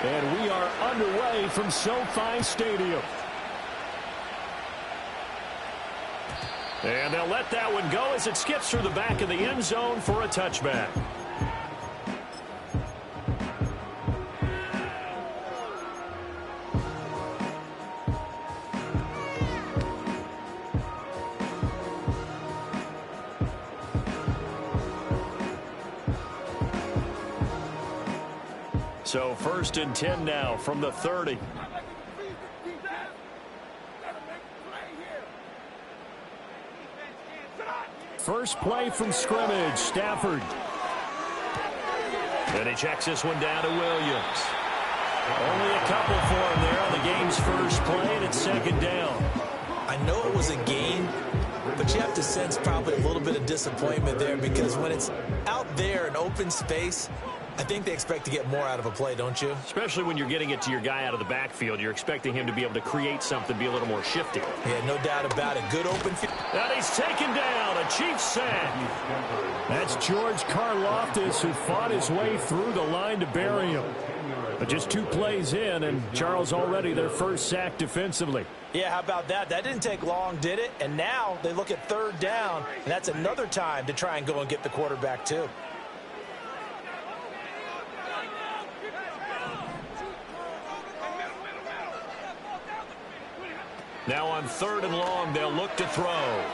And we are underway from SoFi Stadium. And they'll let that one go as it skips through the back of the end zone for a touchback. So 1st and 10 now from the 30. First play from scrimmage, Stafford. And he checks this one down to Williams. Only a couple for him there on the game's first play, and it's 2nd down. I know it was a gain, but you have to sense probably a little bit of disappointment there because when it's out there in open space, I think they expect to get more out of a play, don't you? Especially when you're getting it to your guy out of the backfield. You're expecting him to be able to create something, be a little more shifty. Yeah, no doubt about it. Good open field. And he's taken down. A Chiefs sack. That's George Karlaftis, who fought his way through the line to bury him. But just 2 plays in, and Charles already their first sack defensively. Yeah, how about that? That didn't take long, did it? And now they look at 3rd down, and that's another time to try and go and get the quarterback, too. Now on 3rd and long, they'll look to throw.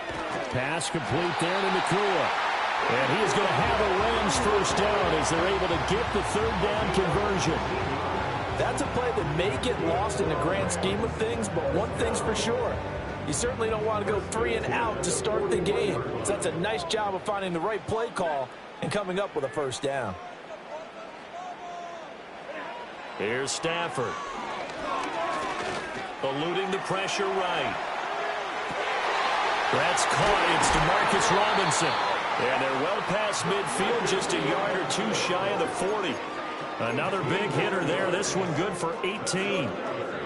Pass complete there to Nakua. And he is going to have a Rams first down as they're able to get the 3rd down conversion. That's a play that may get lost in the grand scheme of things, but one thing's for sure. You certainly don't want to go 3 and out to start the game. So that's a nice job of finding the right play call and coming up with a first down. Here's Stafford. Eluding the pressure right. That's caught. It's DeMarcus Robinson. And they're well past midfield, just a yard or 2 shy of the 40. Another big hitter there. This one good for 18.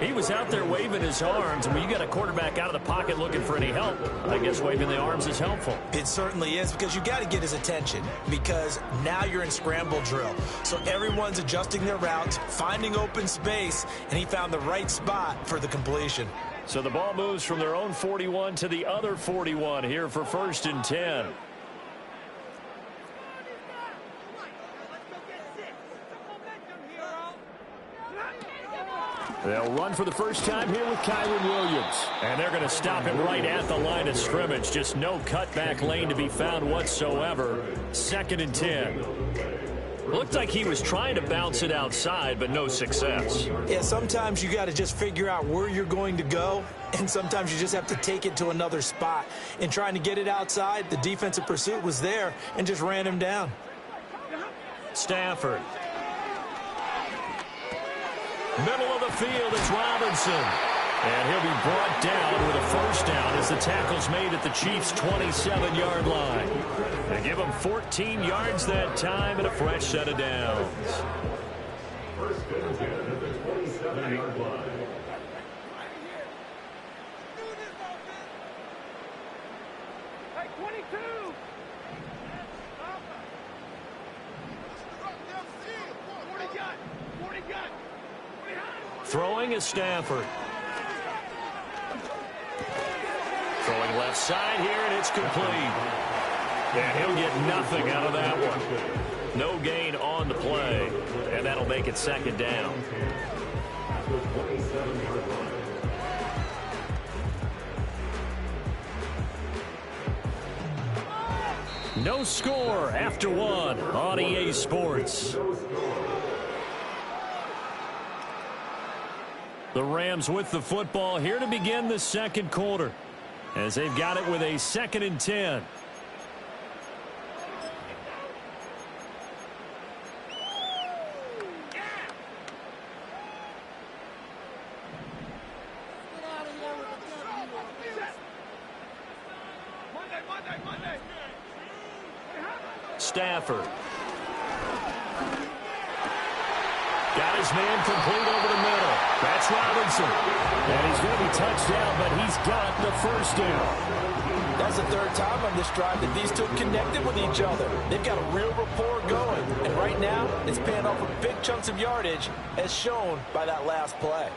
He was out there waving his arms, and when you got a quarterback out of the pocket looking for any help, I guess waving the arms is helpful. It certainly is, because you got to get his attention, because now you're in scramble drill. So everyone's adjusting their routes, finding open space, and he found the right spot for the completion. So the ball moves from their own 41 to the other 41 here for 1st and 10. They'll run for the first time here with Kyren Williams. And they're going to stop him right at the line of scrimmage. Just no cutback lane to be found whatsoever. 2nd and 10. Looked like he was trying to bounce it outside, but no success. Yeah, sometimes you got to just figure out where you're going to go, and sometimes you just have to take it to another spot. In trying to get it outside, the defensive pursuit was there and just ran him down. Stafford. Middle of the field, it's Robinson. And he'll be brought down with a first down as the tackle's made at the Chiefs' 27-yard line. They give him 14 yards that time and a fresh set of downs. First and 10 at the 27-yard line. Throwing is Stafford. Throwing left side here, and it's complete. And he'll get nothing out of that one. No gain on the play, and that'll make it 2nd down. No score after 1 on EA Sports. The Rams with the football here to begin the 2nd quarter, as they've got it with a 2nd and 10. Stafford. Got his man complete over the middle. That's Robinson. And he's going to be touched down, but he's got the first down. That's the third time on this drive that these two connected with each other. They've got a real rapport going. And right now, it's paying off with big chunks of yardage, as shown by that last play.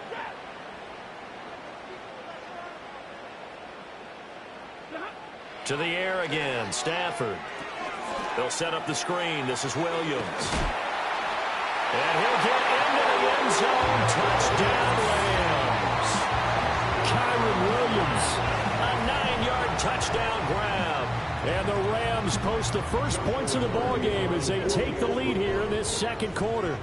To the air again, Stafford. They'll set up the screen. This is Williams. And he'll get into the end zone. Touchdown, Rams. Kyron Williams, a 9-yard touchdown grab. And the Rams post the first points of the ballgame as they take the lead here in this second quarter.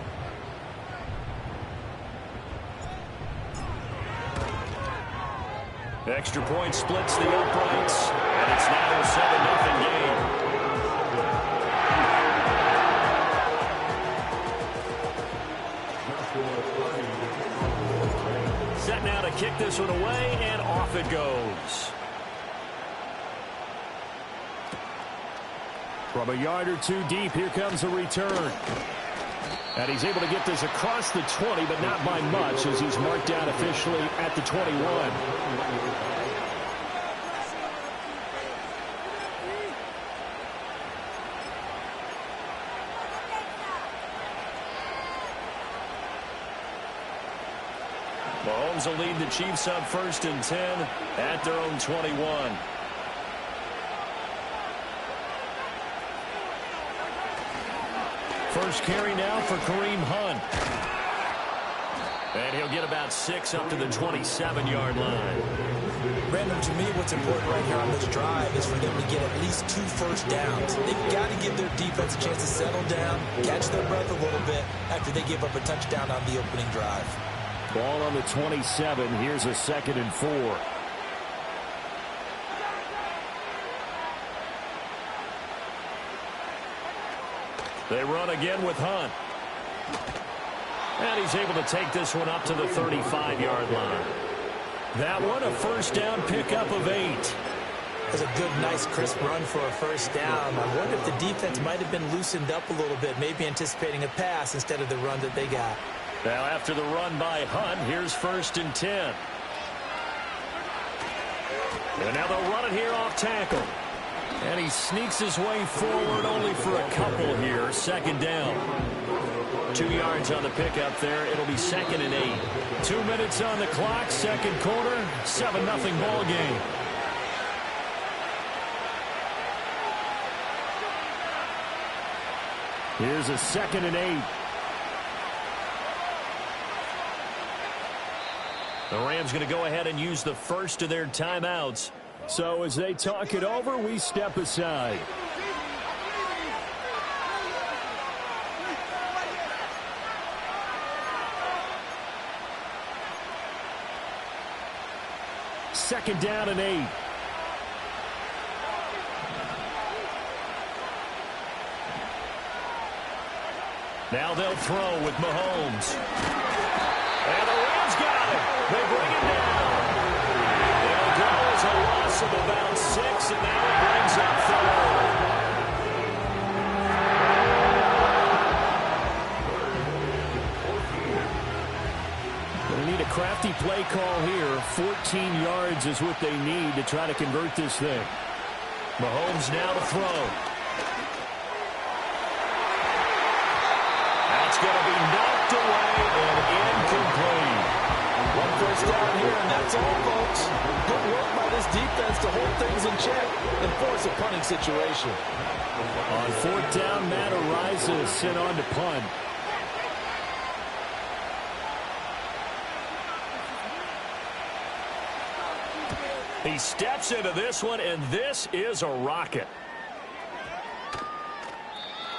Extra point splits the uprights, and it's now a 7-0 game. Set now to kick this one away, and off it goes. From a yard or two deep, here comes a return. And he's able to get this across the 20, but not by much, as he's marked down officially at the 21. Mahomes will lead the Chiefs up 1st and 10 at their own 21. First carry now for Kareem Hunt. And he'll get about 6 up to the 27-yard line. Brandon, to me, what's important right here on this drive is for them to get at least 2 first downs. They've got to give their defense a chance to settle down, catch their breath a little bit after they give up a touchdown on the opening drive. Ball on the 27. Here's a 2nd and 4. They run again with Hunt. And he's able to take this one up to the 35-yard line. That one, a first down pickup of 8. That's a good, nice, crisp run for a first down. I wonder if the defense might have been loosened up a little bit, maybe anticipating a pass instead of the run that they got. Now after the run by Hunt, here's 1st and 10. And now they'll run it here off tackle. And he sneaks his way forward only for a couple here. 2nd down. 2 yards on the pickup there. It'll be 2nd and 8. 2 minutes on the clock. 2nd quarter. 7-0 ball game. Here's a 2nd and 8. The Rams going to go ahead and use the first of their timeouts. So as they talk it over, we step aside. Second down and 8. Now they'll throw with Mahomes. And the Rams got it. They bring it down. It'll go as a loss of about 6, and now it brings up 3rd. They need a crafty play call here. 14 yards is what they need to try to convert this thing. Mahomes now to throw. That's going to be knocked away and incomplete. One first down here, and that's all, folks. Good work by this defense to hold things in check and force a punting situation. On 4th down, Matt Araiza sent on to punt. He steps into this one, and this is a rocket.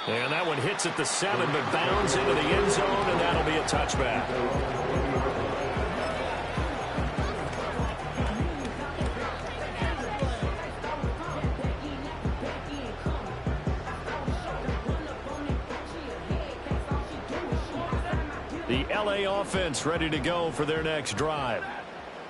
And that one hits at the 7, but bounds into the end zone, and that'll be a touchback. The LA offense ready to go for their next drive.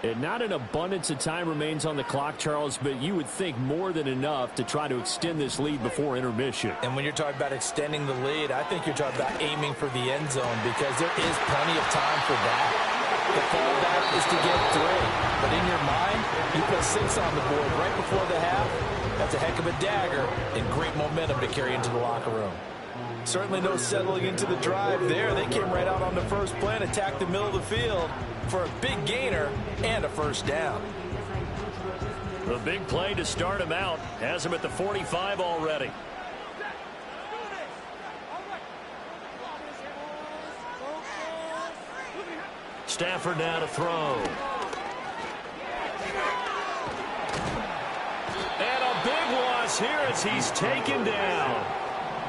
And not an abundance of time remains on the clock, Charles, but you would think more than enough to try to extend this lead before intermission. And when you're talking about extending the lead, I think you're talking about aiming for the end zone because there is plenty of time for that. The fallback is to get 3. But in your mind, you put 6 on the board right before the half. That's a heck of a dagger and great momentum to carry into the locker room. Certainly no settling into the drive there. They came right out on the first play and attacked the middle of the field for a big gainer and a first down. The big play to start him out has him at the 45 already. Stafford now to throw. And a big loss here as he's taken down.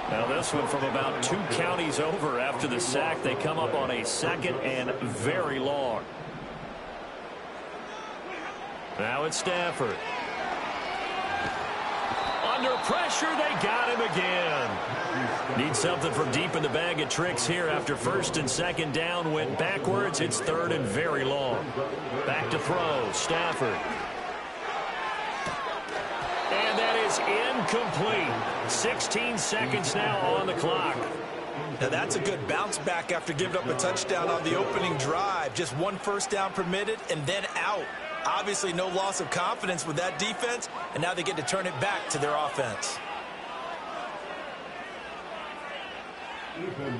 Now this one from about 2 counties over after the sack. They come up on a 2nd and very long. Now it's Stafford. Under pressure, they got him again. Need something from deep in the bag of tricks here after 1st and 2nd down. Went backwards. It's 3rd and very long. Back to throw. Stafford. And that is incomplete. 16 seconds now on the clock. Now that's a good bounce back after giving up a touchdown on the opening drive. Just 1 first down permitted and then out. Obviously no loss of confidence with that defense, and now they get to turn it back to their offense.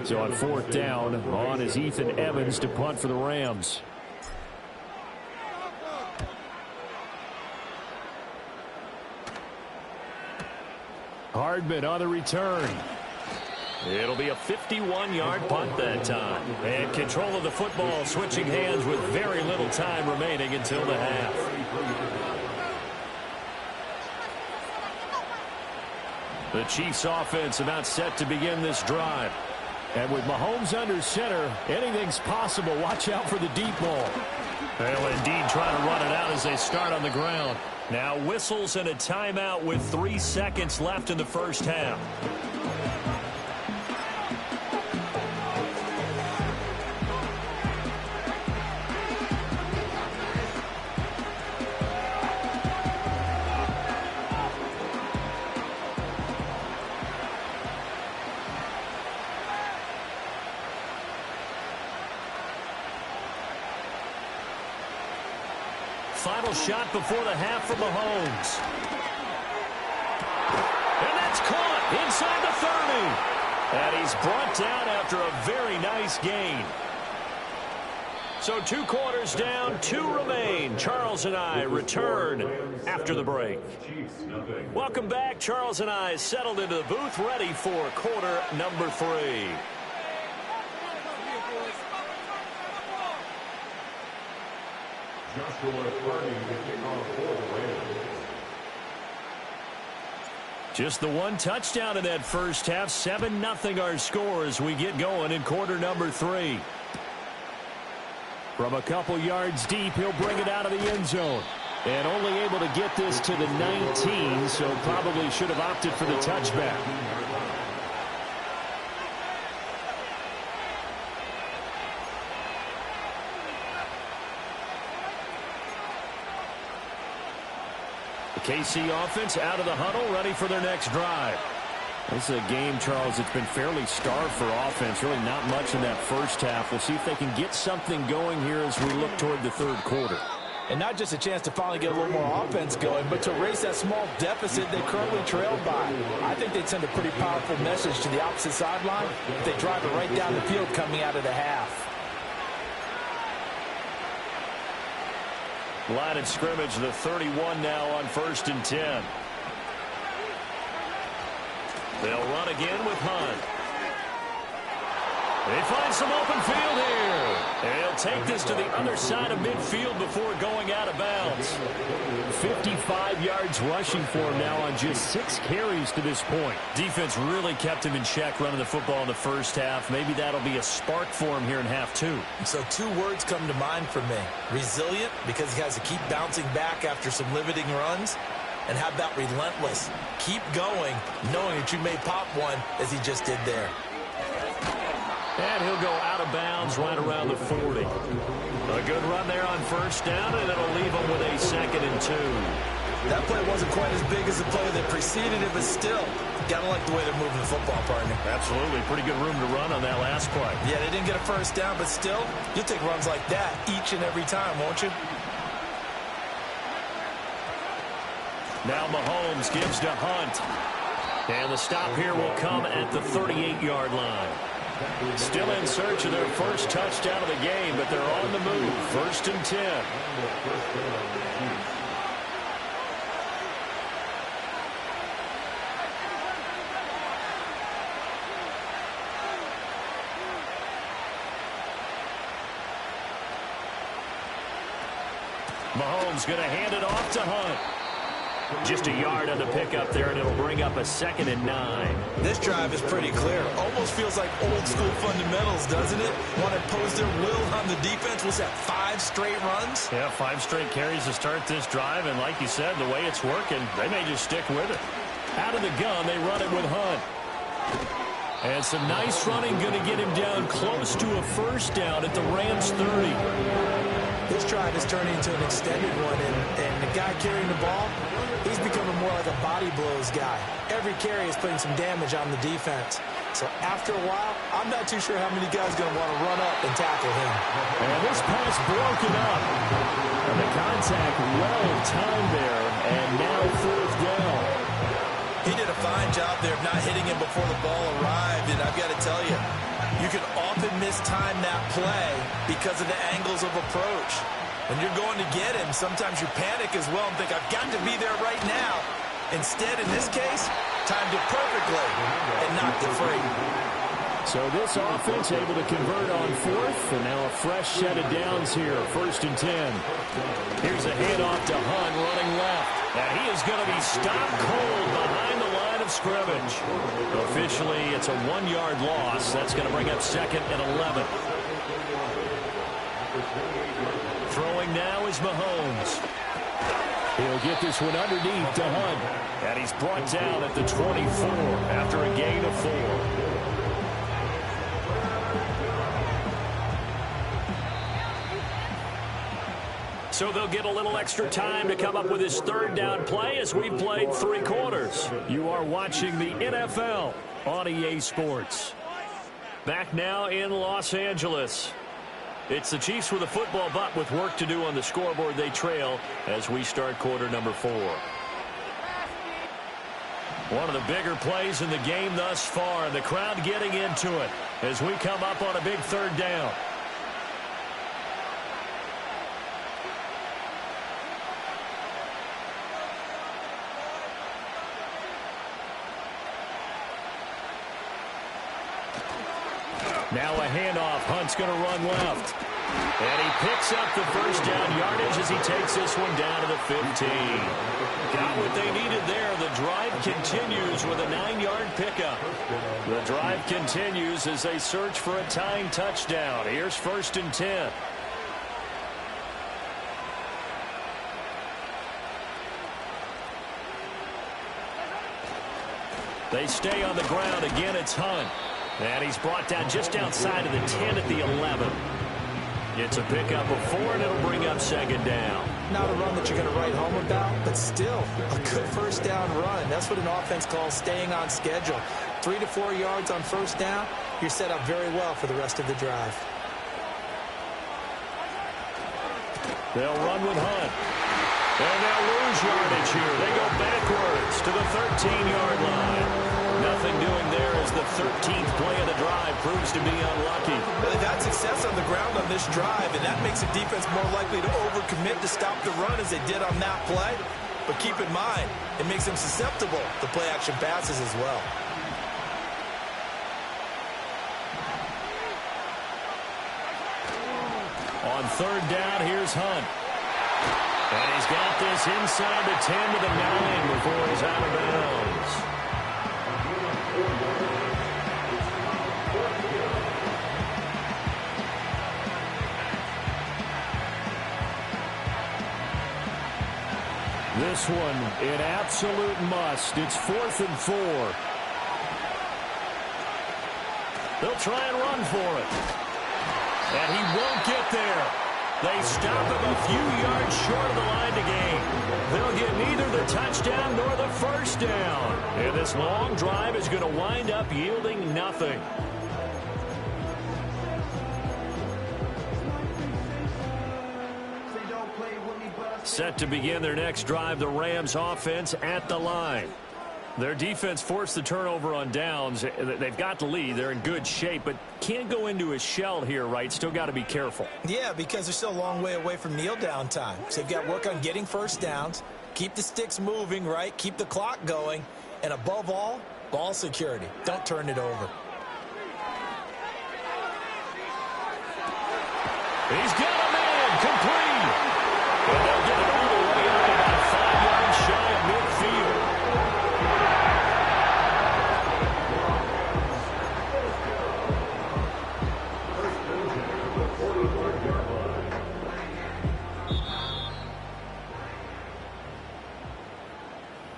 So on 4th down, on is Ethan Evans to punt for the Rams. Hardman on the return. It'll be a 51-yard punt that time. And control of the football switching hands with very little time remaining until the half. The Chiefs offense about set to begin this drive. And with Mahomes under center, anything's possible. Watch out for the deep ball. They'll indeed try to run it out as they start on the ground. Now whistles and a timeout with 3 seconds left in the first half. Final shot before the half from Mahomes. And that's caught inside the 30. And he's brought down after a very nice gain. So 2 quarters down, 2 remain. Charles and I return after the break. Welcome back. Charles and I settled into the booth ready for quarter number 3. Just the 1 touchdown in that first half. 7-0 our score as we get going in quarter number 3. From a couple yards deep, he'll bring it out of the end zone. And only able to get this to the 19, so probably should have opted for the touchback. KC offense out of the huddle, ready for their next drive. This is a game, Charles, that's been fairly starved for offense. Really not much in that first half. We'll see if they can get something going here as we look toward the 3rd quarter. And not just a chance to finally get a little more offense going, but to erase that small deficit they currently trailed by. I think they'd send a pretty powerful message to the opposite sideline if they drive it right down the field coming out of the half. Line of scrimmage, the 31 now on 1st and 10. They'll run again with Hunt. They find some open field here. And he'll take this to the other side of midfield before going out of bounds. 55 yards rushing for him now on just 6 carries to this point. Defense really kept him in check running the football in the first half. Maybe that'll be a spark for him here in half 2. So 2 words come to mind for me. Resilient, because he has to keep bouncing back after some limiting runs. And how about relentless? Keep going, knowing that you may pop one as he just did there. And he'll go out of bounds right around the 40. A good run there on 1st down, and it'll leave him with a 2nd and 2. That play wasn't quite as big as the play that preceded it, but still, Gotta like the way they're moving the football, partner. Absolutely. Pretty good room to run on that last play. Yeah, they didn't get a first down, but still, you'll take runs like that each and every time, won't you? Now Mahomes gives to Hunt. And the stop here will come at the 38-yard line. Still in search of their first touchdown of the game, but they're on the move. 1st and 10. Mahomes going to hand it off to Hunt. Just a yard on the pickup there, and it'll bring up a 2nd and 9. This drive is pretty clear. Almost feels like old school fundamentals, doesn't it? Want to impose their will on the defense. Was that 5 straight runs? Yeah, 5 straight carries to start this drive, and like you said, the way it's working, they may just stick with it. Out of the gun, they run it with Hunt. And some nice running, going to get him down close to a first down at the Rams 30. This drive is turning into an extended one, and the guy carrying the ball, he's becoming more like a body blows guy. Every carry is putting some damage on the defense. So after a while, I'm not too sure how many guys are going to want to run up and tackle him. And this pass broken up. And the contact well timed there, and now 4th down. He did a fine job there of not hitting him before the ball arrived, and I've got to tell you, you can often mistime that play because of the angles of approach. When you're going to get him, sometimes you panic as well and think, I've got to be there right now. Instead, in this case, timed it perfectly and knocked it free. So this offense able to convert on 4th, and now a fresh set of downs here, 1st and 10. Here's a handoff to Hunt running left. And he is going to be stopped cold behind the line of scrimmage. Officially, it's a 1-yard loss. That's going to bring up 2nd and 11. Throwing now is Mahomes. He'll get this one underneath to Hunt. And he's brought down at the 24 after a gain of 4. So they'll get a little extra time to come up with his 3rd down play as we played 3 quarters. You are watching the NFL on EA Sports. Back now in Los Angeles. It's the Chiefs with a football, but with work to do on the scoreboard, they trail as we start quarter number 4. One of the bigger plays in the game thus far, and the crowd getting into it as we come up on a big 3rd down. Now a handoff. Hunt's going to run left. And he picks up the first down yardage as he takes this one down to the 15. Got what they needed there. The drive continues with a 9-yard pickup. The drive continues as they search for a tying touchdown. Here's 1st and 10. They stay on the ground. Again, it's Hunt. And he's brought down just outside of the 10 at the 11. It's a pickup of 4, and it'll bring up 2nd down. Not a run that you're going to write home about, but still a good first down run. That's what an offense calls staying on schedule. 3 to 4 yards on first down, you're set up very well for the rest of the drive. They'll run with Hunt. And they'll lose yardage here. They go backwards to the 13-yard line. Nothing doing there as the 13th play of the drive proves to be unlucky. Well, they've had success on the ground on this drive, and that makes the defense more likely to overcommit to stop the run as they did on that play. But keep in mind, it makes them susceptible to play-action passes as well. On 3rd down, here's Hunt. And he's got this inside the 10 to the 9 before he's out of bounds. This one, an absolute must. It's 4th and 4. They'll try and run for it. And he won't get there. They stop him a few yards short of the line to gain. They'll get neither the touchdown nor the first down. And this long drive is going to wind up yielding nothing. Set to begin their next drive, the Rams offense at the line. Their defense forced the turnover on downs. They've got the lead. They're in good shape, but can't go into a shell here, right? Still got to be careful. Yeah, because they're still a long way away from kneel down time. So they've got to work on getting first downs, keep the sticks moving, right? Keep the clock going, and above all, ball security. Don't turn it over. He's got a man complete. And they'll get it all the way up about 5 yards shy of midfield.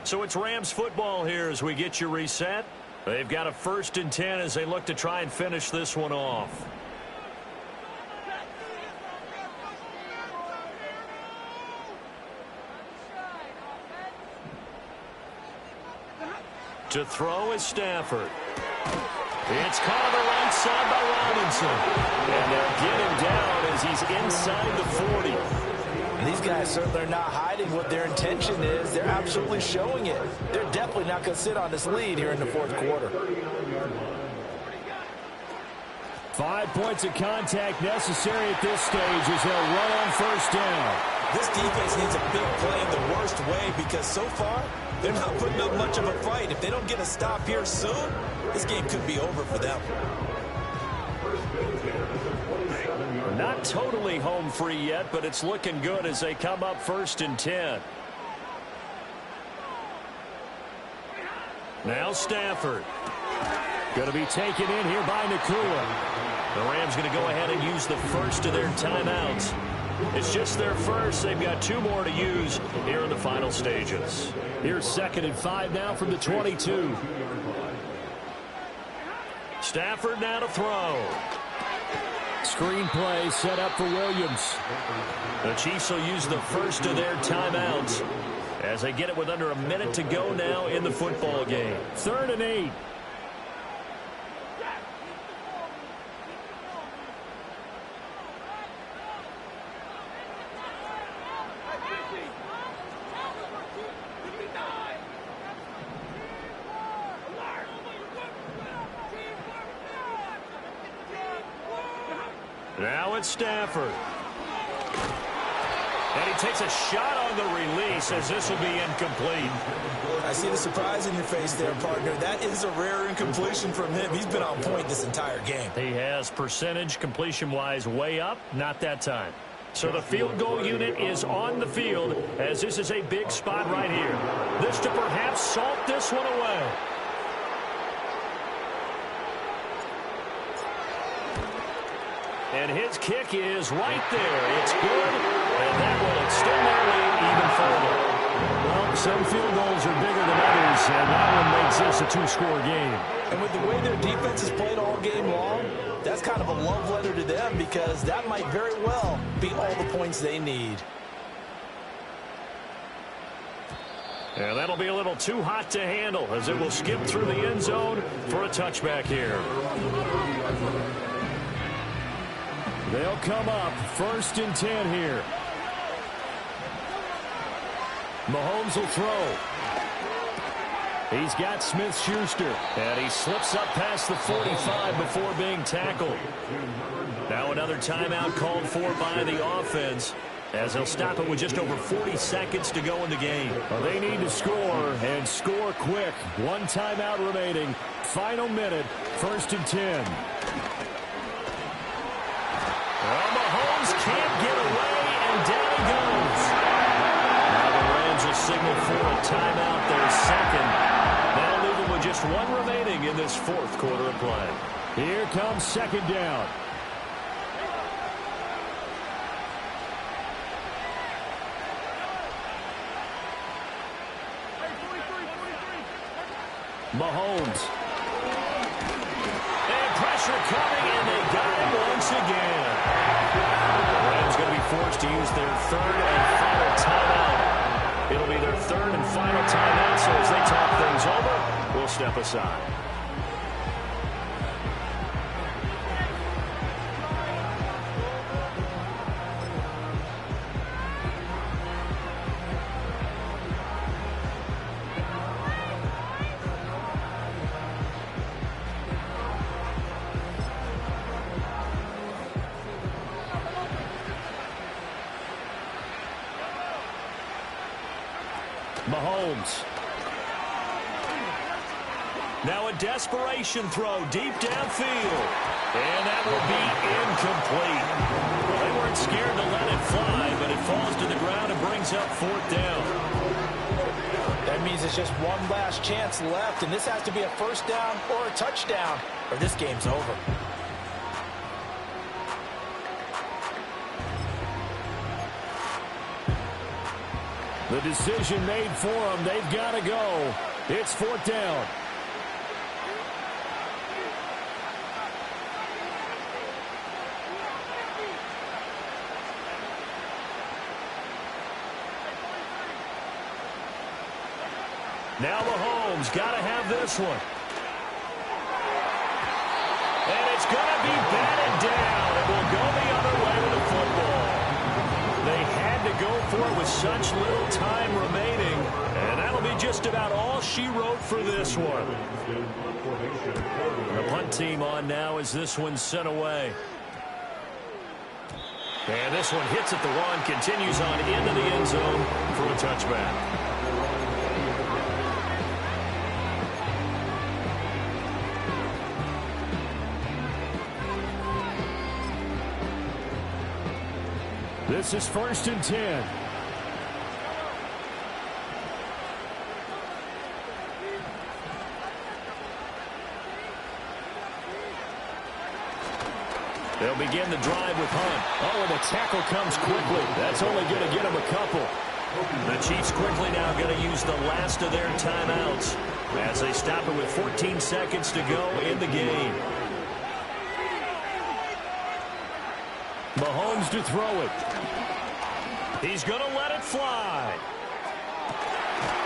So it's Rams football here as we get you reset. They've got a 1st and 10 as they look to try and finish this one off. To throw is Stafford. It's caught on the right side by Robinson. And they'll get him down as he's inside the 40. These guys certainly are not hiding what their intention is. They're absolutely showing it. They're definitely not going to sit on this lead here in the 4th quarter. 5 points of contact necessary at this stage as they'll run on 1st down. This defense needs a big play in the worst way because so far they're not putting up much of a fight. If they don't get a stop here soon, this game could be over for them. Not totally home free yet, but it's looking good as they come up 1st and 10. Now Stafford. Going to be taken in here by Nakua. The Rams going to go ahead and use the first of their timeouts. It's just their first. They've got 2 more to use here in the final stages. Here's 2nd and 5 now from the 22. Stafford now to throw. Screen play set up for Williams. The Chiefs will use the first of their timeouts as they get it with under a minute to go now in the football game. 3rd and 8. Now it's Stafford. And he takes a shot on the release as this will be incomplete. I see the surprise in your face there, partner. That is a rare incompletion from him. He's been on point this entire game. He has percentage completion-wise way up, not that time. So the field goal unit is on the field as this is a big spot right here. This to perhaps salt this one away. And his kick is right there. It's good, and that will extend their lead even further. Well, some field goals are bigger than others, and that one makes this a 2-score game. And with the way their defense has played all game long, that's kind of a love letter to them because that might very well be all the points they need. And that'll be a little too hot to handle as it will skip through the end zone for a touchback here. They'll come up 1st and 10 here. Mahomes will throw. He's got Smith-Schuster, and he slips up past the 45 before being tackled. Now another timeout called for by the offense as they'll stop it with just over 40 seconds to go in the game. Well, they need to score, and score quick. 1 timeout remaining. Final minute, 1st and 10. Well, Mahomes can't get away, and down he goes. Now the Rams will signal for a timeout, their 2nd. That'll leave them with just 1 remaining in this 4th quarter of play. Here comes 2nd down. Mahomes. And pressure coming, and they got him once again. The Rams going to be to use their third and final timeout. It'll be their third and final timeout, so as they talk things over, we'll step aside. Mahomes. Now a desperation throw deep downfield. And that will be incomplete. Well, they weren't scared to let it fly, but it falls to the ground and brings up fourth down. That means it's just one last chance left, and this has to be a first down or a touchdown, or this game's over. The decision made for them. They've got to go. It's fourth down. Now Mahomes got to have this one. And it's going to be batted down. It will go the other way with the football. They had to go for it with such little time remaining. And that'll be just about all she wrote for this one. The punt team on now as this one's sent away. And this one hits at the one, continues on into the end zone for a touchback. This is 1st and 10. They'll begin the drive with Hunt. Oh, and the tackle comes quickly. That's only going to get him a couple. The Chiefs quickly now going to use the last of their timeouts as they stop it with 14 seconds to go in the game. Mahomes to throw it. He's going to let it fly.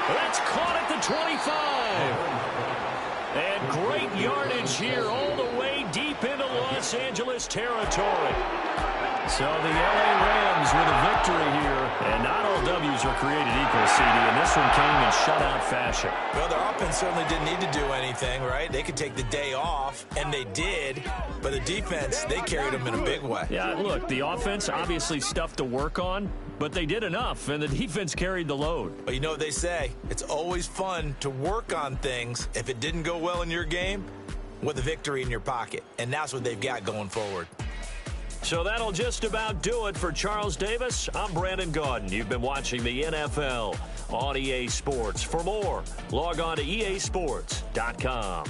That's caught at the 25. And great yardage here all the way deep into Los Angeles territory. So the LA Rams with a victory here. And not all W's are created equal, CD, and this one came in shutout fashion. Well, their offense certainly didn't need to do anything, right? They could take the day off, and they did. But the defense, they carried them in a big way. Yeah, look, the offense obviously stuff to work on, but they did enough, and the defense carried the load. But you know what they say? It's always fun to work on things if it didn't go well in your game with a victory in your pocket. And that's what they've got going forward. So that'll just about do it for Charles Davis. I'm Brandon Gaudin. You've been watching the NFL on EA Sports. For more, log on to easports.com.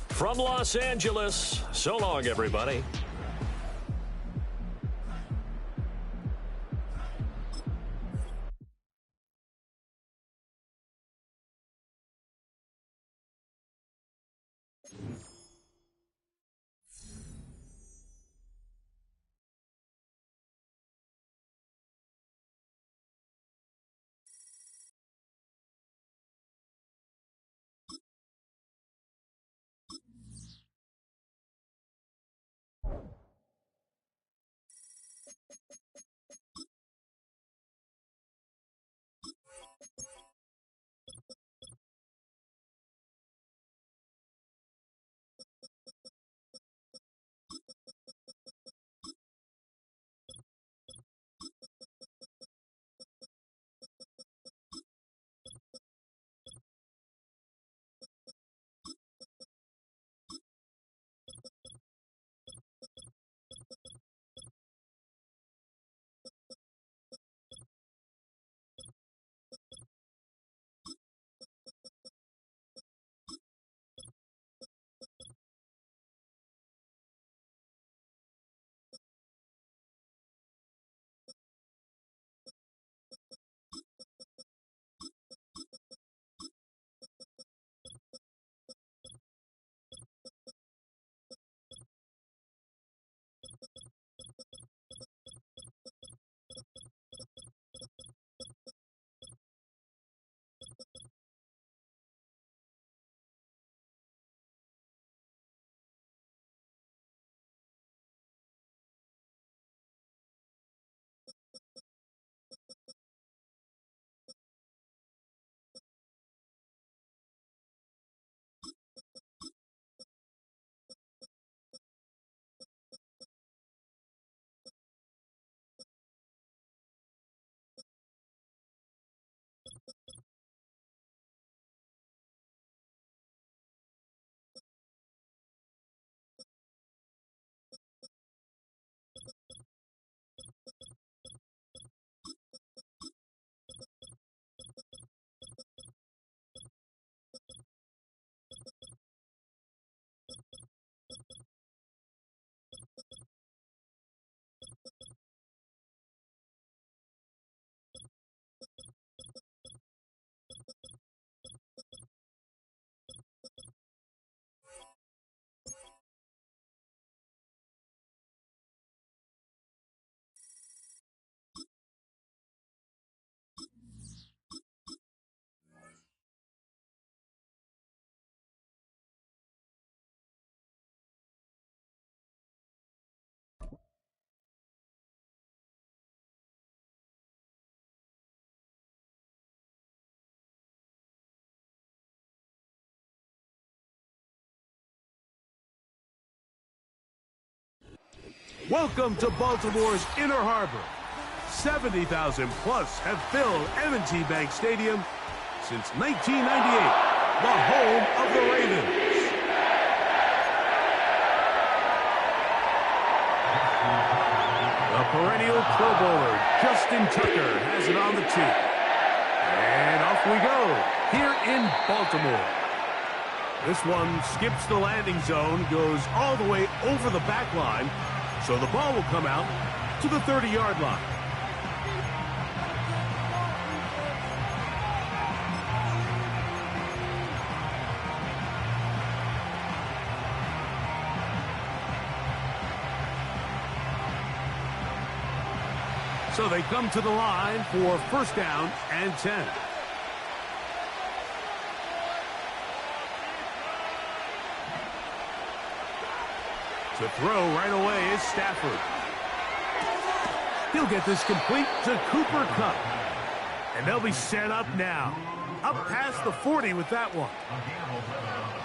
From Los Angeles, so long, everybody. Welcome to Baltimore's Inner Harbor. 70,000 plus have filled M&T Bank Stadium since 1998, the home of the Ravens. The perennial Pro Bowler, Justin Tucker, has it on the tee. And off we go, here in Baltimore. This one skips the landing zone, goes all the way over the back line, so the ball will come out to the 30-yard line. So they come to the line for first down and 10. To throw right away is Stafford. He'll get this complete to Cooper Kupp. And they'll be set up now. Up past the 40 with that one.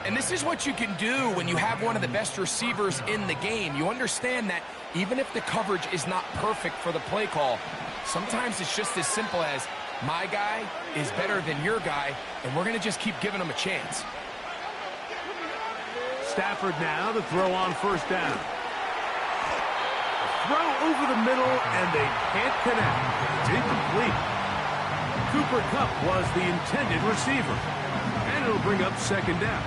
And this is what you can do when you have one of the best receivers in the game. You understand that even if the coverage is not perfect for the play call, sometimes it's just as simple as my guy is better than your guy, and we're going to just keep giving him a chance. Stafford now to throw on first down. A throw over the middle, and they can't connect. It's incomplete. Cooper Kupp was the intended receiver, and it'll bring up second down.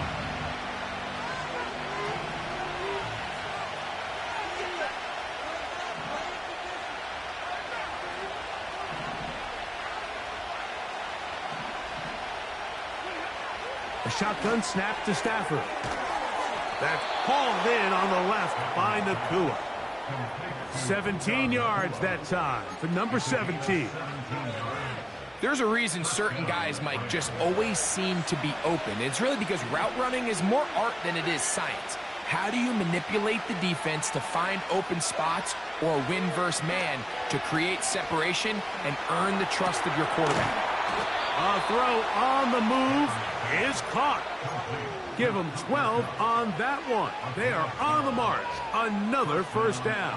A shotgun snap to Stafford. That's hauled in on the left by Nakua. 17 yards that time for number 17. There's a reason certain guys, Mike, just always seem to be open. It's really because route running is more art than it is science. How do you manipulate the defense to find open spots or win versus man to create separation and earn the trust of your quarterback? A throw on the move is caught. Give them 12 on that one. They are on the march. Another first down.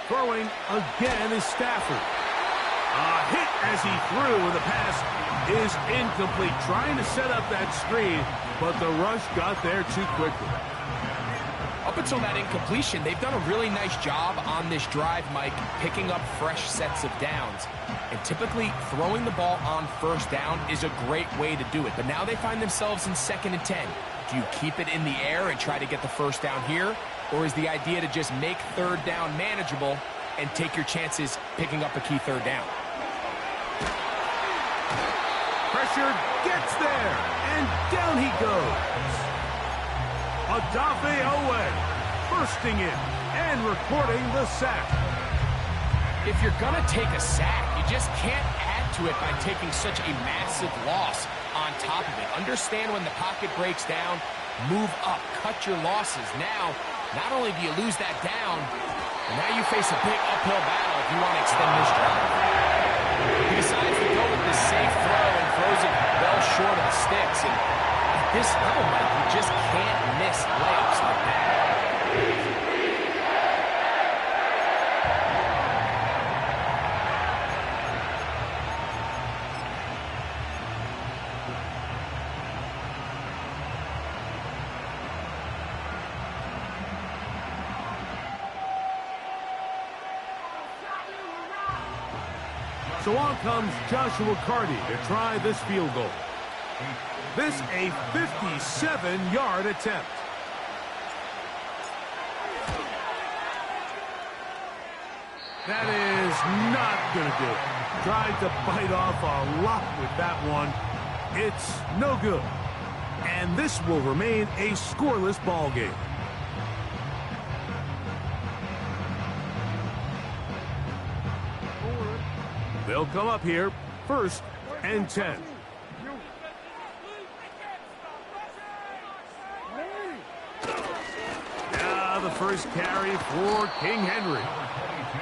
Throwing again is Stafford. A hit as he threw, and the pass is incomplete. Trying to set up that screen, but the rush got there too quickly. Up until that incompletion, they've done a really nice job on this drive, Mike, picking up fresh sets of downs. And typically, throwing the ball on first down is a great way to do it. But now they find themselves in 2nd and 10. Do you keep it in the air and try to get the first down here? Or is the idea to just make third down manageable and take your chances picking up a key third down? Pressure gets there, and down he goes. Odafe Owe bursting in and recording the sack. If you're going to take a sack, you just can't add to it by taking such a massive loss on top of it. Understand when the pocket breaks down, move up, cut your losses. Now, not only do you lose that down, but now you face a big uphill battle if you want to extend this drive. He decides to go with this safe throw and throws it well short of the sticks. And at this level, Mike, you just can't miss layups like that. So on comes Joshua Carty to try this field goal. This a 57-yard attempt. That is not going to do it. Tried to bite off a lot with that one. It's no good. And this will remain a scoreless ball game. They'll come up here, 1st and 10. Now the first carry for King Henry.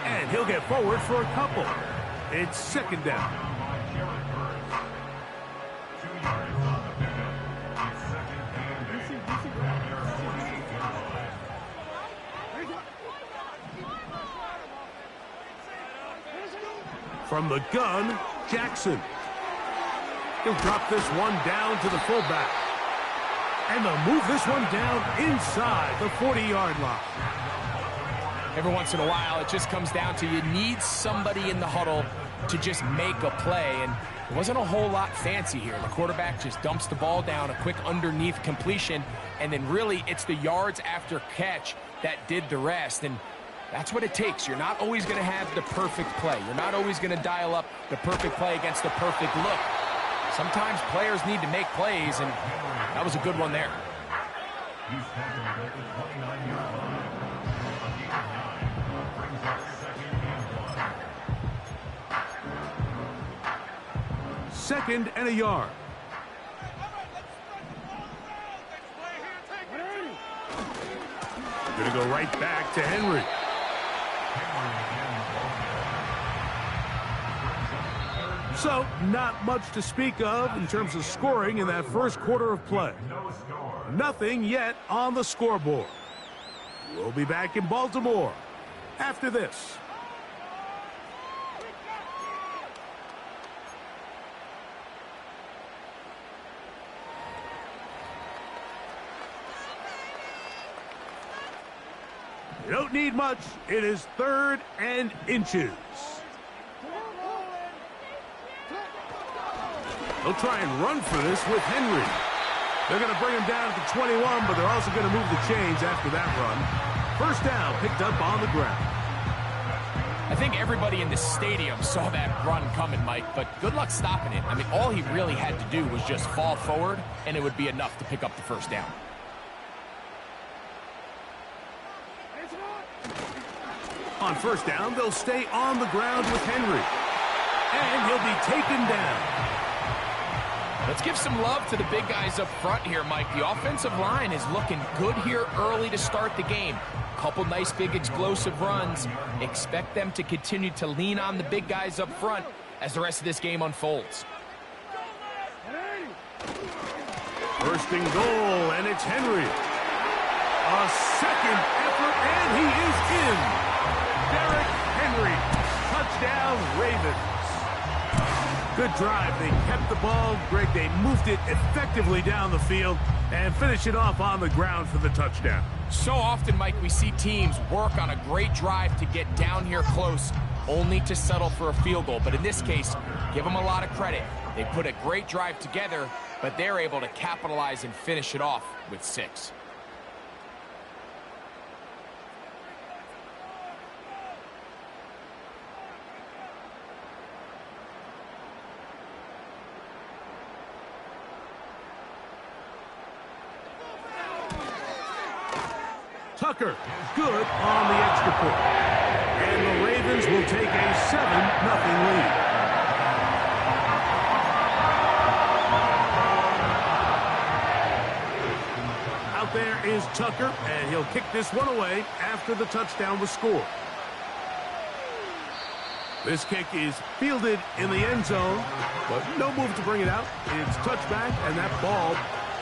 And he'll get forward for a couple. It's 2nd down. From the gun, Jackson. He'll drop this one down to the fullback. And they'll move this one down inside the 40-yard line. Every once in a while, it just comes down to you need somebody in the huddle to just make a play. And it wasn't a whole lot fancy here. The quarterback just dumps the ball down, a quick underneath completion, and then really it's the yards after catch that did the rest. And that's what it takes. You're not always going to have the perfect play. You're not always going to dial up the perfect play against the perfect look. Sometimes players need to make plays, and that was a good one there. Second and a yard. Going to go right back to Henry. So, not much to speak of in terms of scoring in that first quarter of play. Nothing yet on the scoreboard. We'll be back in Baltimore after this. You don't need much. It is 3rd and inches. They'll try and run for this with Henry. They're going to bring him down to the 21, but they're also going to move the chains after that run. First down picked up on the ground. I think everybody in the stadium saw that run coming, Mike, but good luck stopping it. I mean, all he really had to do was just fall forward, and it would be enough to pick up the first down. On first down, they'll stay on the ground with Henry. And he'll be taken down. Let's give some love to the big guys up front here, Mike. The offensive line is looking good here early to start the game. Couple nice big explosive runs. Expect them to continue to lean on the big guys up front as the rest of this game unfolds. First and goal, and it's Henry. A second effort, and he is in. Derrick Henry, touchdown Ravens. Good drive. They kept the ball. Greg, they moved it effectively down the field and finish it off on the ground for the touchdown. So often, Mike, we see teams work on a great drive to get down here close, only to settle for a field goal. But in this case, give them a lot of credit. They put a great drive together, but they're able to capitalize and finish it off with 6. Tucker, good on the extra point. And the Ravens will take a 7-0 lead. Out there is Tucker, and he'll kick this one away after the touchdown was scored. This kick is fielded in the end zone, but no move to bring it out. It's touchback, and that ball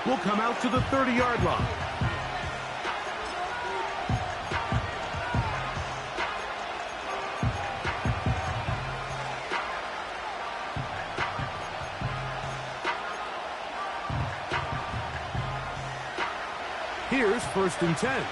will come out to the 30-yard line. Here's 1st and 10.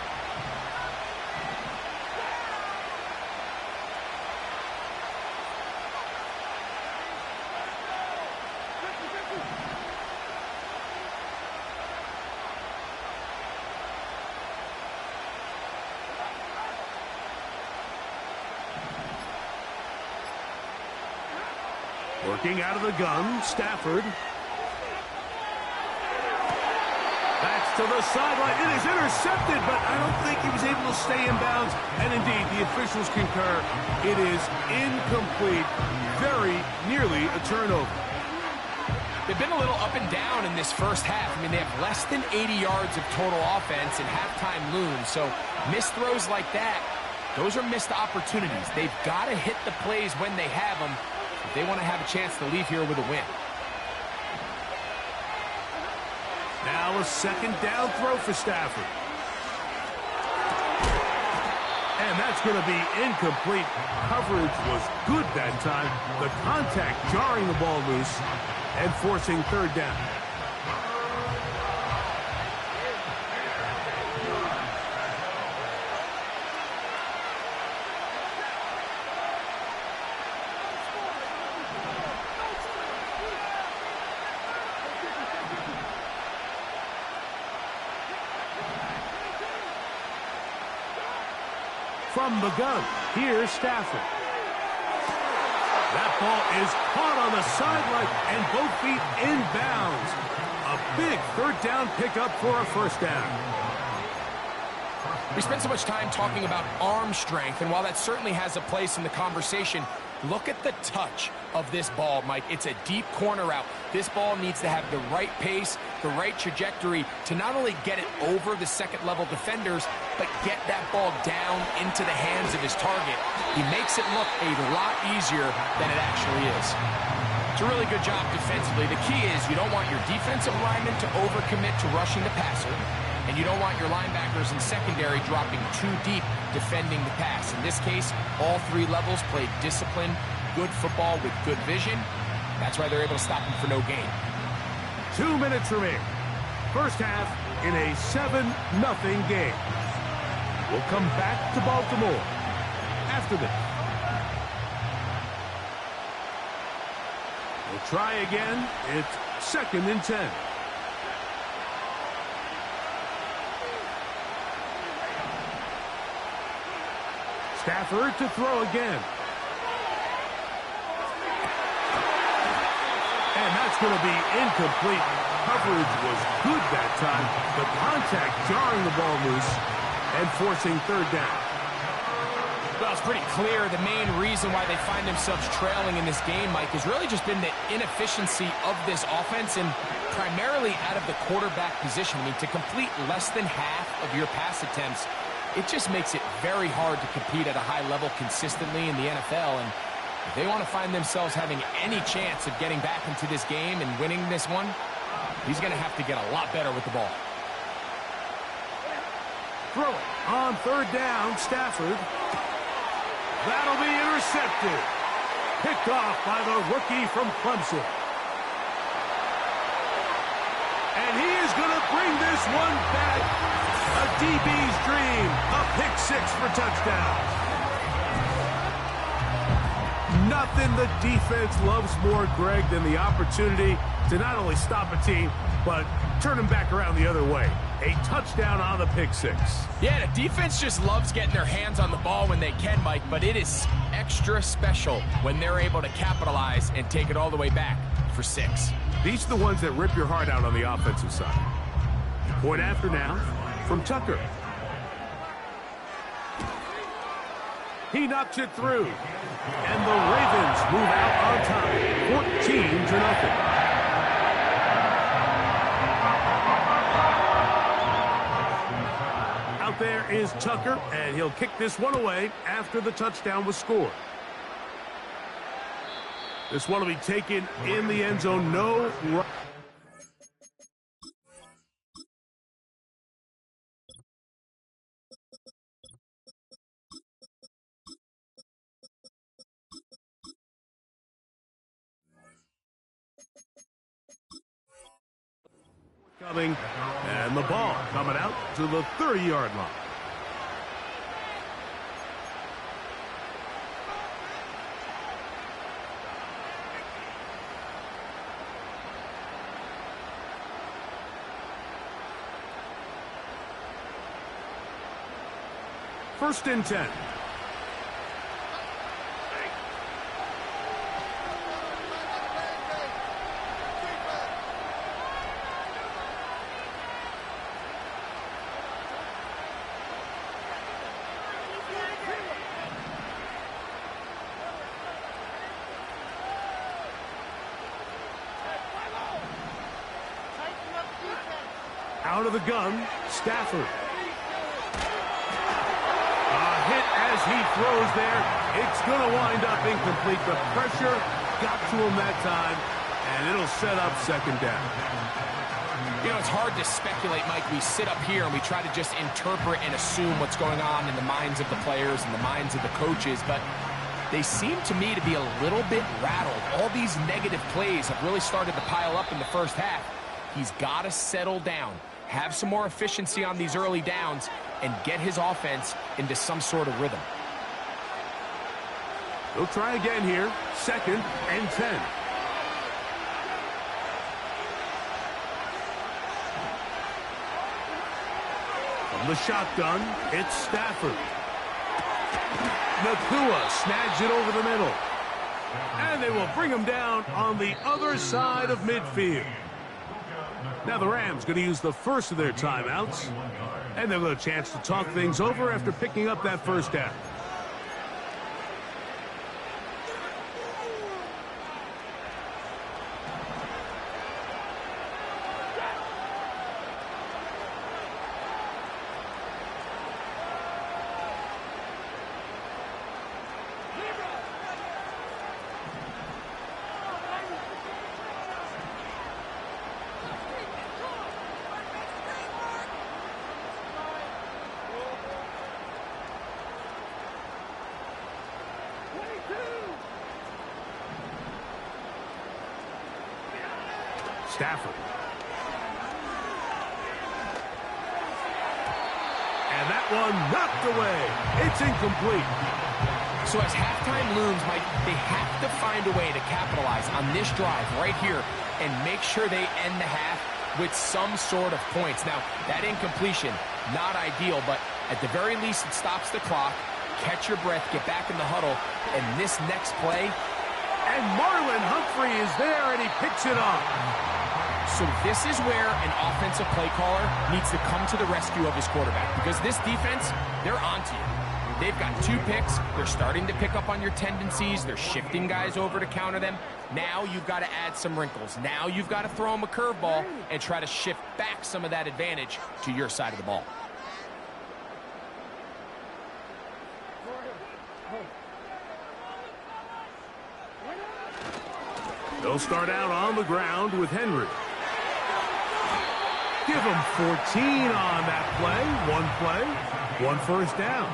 Working out of the gun, Stafford. That's to the sideline. It is intercepted, but I don't think he was able to stay in bounds. And indeed, the officials concur. It is incomplete. Very nearly a turnover. They've been a little up and down in this first half. I mean, they have less than 80 yards of total offense and halftime looms. So missed throws like that, those are missed opportunities. They've got to hit the plays when they have them if they want to have a chance to leave here with a win. Now a second down throw for Stafford. And that's going to be incomplete. Coverage was good that time. The contact jarring the ball loose and forcing third down. From the gun, here's Stafford. That ball is caught on the sideline and both feet inbounds. A big third down pickup for a first down. We spent so much time talking about arm strength, and while that certainly has a place in the conversation, look at the touch of this ball, Mike. It's a deep corner route. This ball needs to have the right pace, the right trajectory to not only get it over the second-level defenders, but get that ball down into the hands of his target. He makes it look a lot easier than it actually is. It's a really good job defensively. The key is you don't want your defensive linemen to overcommit to rushing the passer, and you don't want your linebackers in secondary dropping too deep defending the pass. In this case, all three levels played disciplined, good football with good vision. That's why they're able to stop him for no gain. 2 minutes remaining. First half in a 7-0 game. We'll come back to Baltimore after this. We'll try again. It's 2nd and 10. Stafford to throw again. And that's going to be incomplete. Coverage was good that time. The contact jarring the ball loose and forcing third down. Well, it's pretty clear the main reason why they find themselves trailing in this game, Mike, has really just been the inefficiency of this offense and primarily out of the quarterback position. I mean, to complete less than half of your pass attempts, it just makes it very hard to compete at a high level consistently in the NFL. And if they want to find themselves having any chance of getting back into this game and winning this one, he's going to have to get a lot better with the ball. Throw it on third down, Stafford. That'll be intercepted. Picked off by the rookie from Clemson. And he is going to bring this one back. A DB's dream. A pick six for touchdown. Nothing the defense loves more, Greg, than the opportunity to not only stop a team, but turn them back around the other way. A touchdown on the pick six. Yeah, the defense just loves getting their hands on the ball when they can, Mike, but it is extra special when they're able to capitalize and take it all the way back for 6. These are the ones that rip your heart out on the offensive side. Point after now from Tucker. He knocks it through. And the Ravens move out on top, 14-0. Out there is Tucker, and he'll kick this one away after the touchdown was scored. This one will be taken in the end zone. No run. Coming, and the ball coming out to the 30-yard line. First and 10. Out of the gun, Stafford. A hit as he throws there. It's going to wind up incomplete. The pressure got to him that time, and it'll set up second down. You know, it's hard to speculate, Mike. We sit up here and we try to just interpret and assume what's going on in the minds of the players and the minds of the coaches, but they seem to me to be a little bit rattled. All these negative plays have really started to pile up in the first half. He's got to settle down, have some more efficiency on these early downs, and get his offense into some sort of rhythm. They'll try again here. 2nd and 10. From the shotgun, it's Stafford. Nakua snags it over the middle. And they will bring him down on the other side of midfield. Now the Rams going to use the first of their timeouts. And they'll get a chance to talk things over after picking up that first down. Stafford. And that one knocked away. It's incomplete. So as halftime looms, Mike, they have to find a way to capitalize on this drive right here and make sure they end the half with some sort of points. Now, that incompletion, not ideal, but at the very least it stops the clock. Catch your breath, get back in the huddle, and this next play. And Marlon Humphrey is there, and he picks it off. So this is where an offensive play caller needs to come to the rescue of his quarterback, because this defense, they're onto you. They've got 2 picks. They're starting to pick up on your tendencies. They're shifting guys over to counter them. Now you've got to add some wrinkles. Now you've got to throw them a curveball and try to shift back some of that advantage to your side of the ball. They'll start out on the ground with Henry. Give him 14 on that play. 1 first down.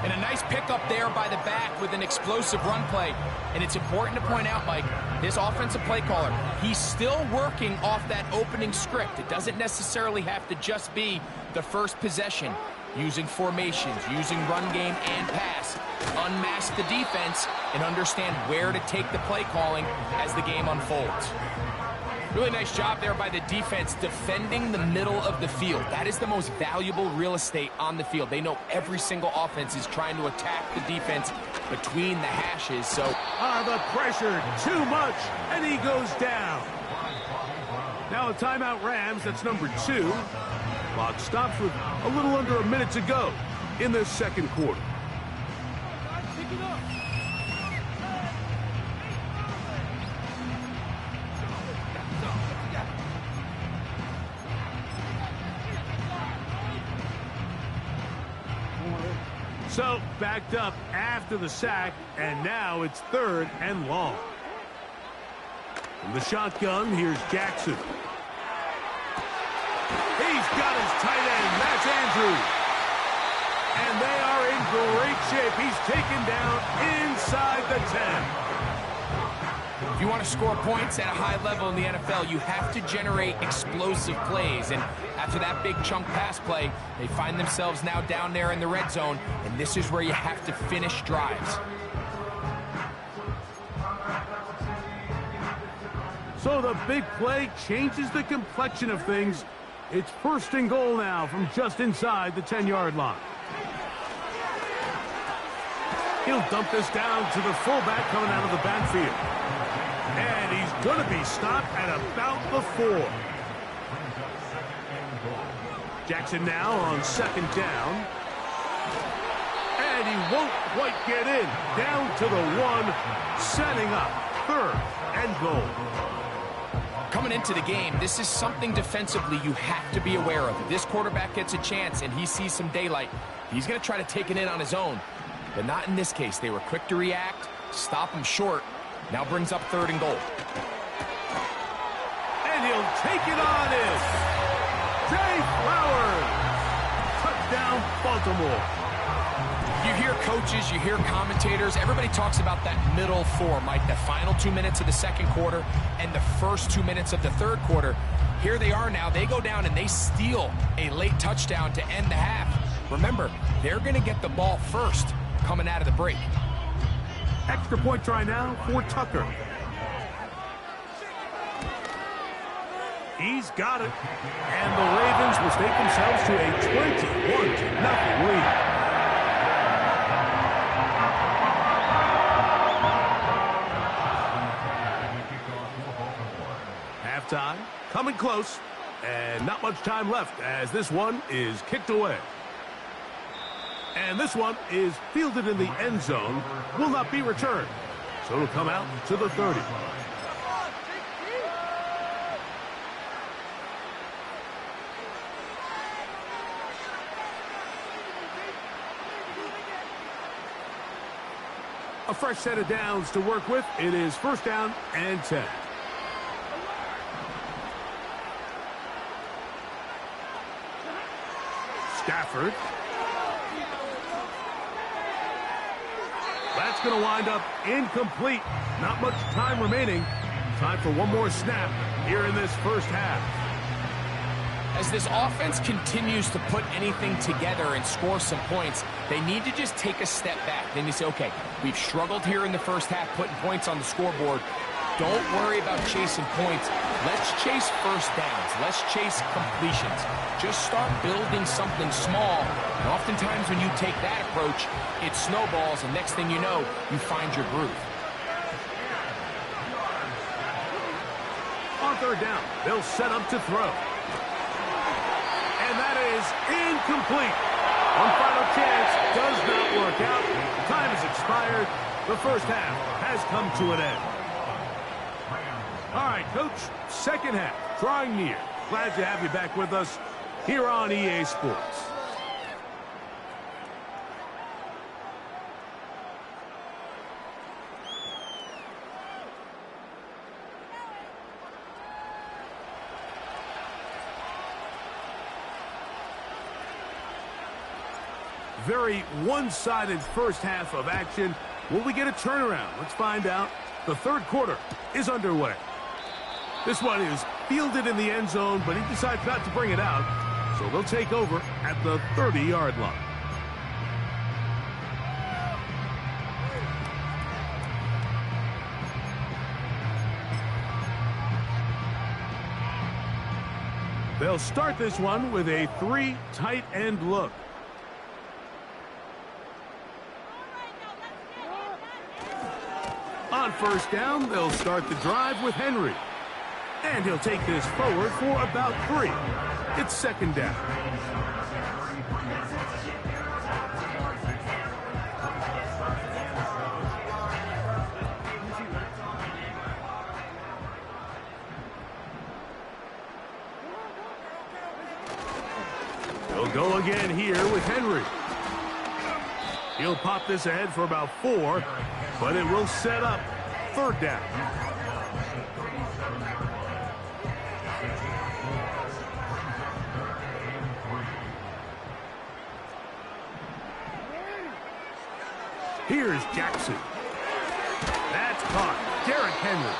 And a nice pickup there by the back with an explosive run play. And it's important to point out, Mike, this offensive play caller, he's still working off that opening script. It doesn't necessarily have to just be the first possession. Using formations, using run game and pass. Unmask the defense and understand where to take the play calling as the game unfolds. Really nice job there by the defense defending the middle of the field. That is the most valuable real estate on the field. They know every single offense is trying to attack the defense between the hashes. So the pressure, too much, and he goes down. Now a timeout Rams, that's number 2. Clock stops with a little under a minute to go in the second quarter. So, backed up after the sack, and now it's 3rd and long. From the shotgun, here's Jackson. He's got his tight end, that's Andrews. And they are in great shape. He's taken down inside the 10. If you want to score points at a high level in the NFL, you have to generate explosive plays. And after that big chunk pass play, they find themselves now down there in the red zone, and this is where you have to finish drives. So the big play changes the complexion of things. It's 1st and goal now from just inside the 10-yard line. He'll dump this down to the fullback coming out of the backfield. And he's going to be stopped at about the 4. Jackson now on 2nd down. And he won't quite get in. Down to the 1, setting up 3rd and goal. Coming into the game, this is something defensively you have to be aware of. If this quarterback gets a chance and he sees some daylight, he's going to try to take it in on his own. But not in this case. They were quick to react, stop him short. Now brings up 3rd and goal. And he'll take it on in. Jay Flowers. Touchdown, Baltimore. You hear coaches, you hear commentators, everybody talks about that middle four, Mike, the final 2 minutes of the second quarter and the first 2 minutes of the third quarter. Here they are now. They go down and they steal a late touchdown to end the half. Remember, they're going to get the ball first coming out of the break. Extra point try now for Tucker. He's got it. And the Ravens will take themselves to a 21-0 lead. Halftime, coming close, and not much time left as this one is kicked away. And this one is fielded in the end zone, will not be returned. So it'll come out to the 30. A fresh set of downs to work with. It is first down and 10. Stafford. That's going to wind up incomplete. Not much time remaining. Time for one more snap here in this first half. As this offense continues to put anything together and score some points, they need to just take a step back. Then you say, okay, we've struggled here in the first half putting points on the scoreboard. Don't worry about chasing points. Let's chase first downs. Let's chase completions. Just start building something small. And oftentimes when you take that approach, it snowballs, and next thing you know, you find your groove. On third down, they'll set up to throw. And that is incomplete. One final chance does not work out. Time has expired. The first half has come to an end. All right, Coach, second half, drawing near. Glad to have you back with us here on EA Sports. Very one-sided first half of action. Will we get a turnaround? Let's find out. The third quarter is underway. This one is fielded in the end zone, but he decides not to bring it out. So they'll take over at the 30-yard line. They'll start this one with a 3 tight end look. On first down, they'll start the drive with Henry. And he'll take this forward for about 3. It's second down. They'll go again here with Henry. He'll pop this ahead for about 4, but it will set up third down. Here's Jackson. That's caught. Derrick Henry.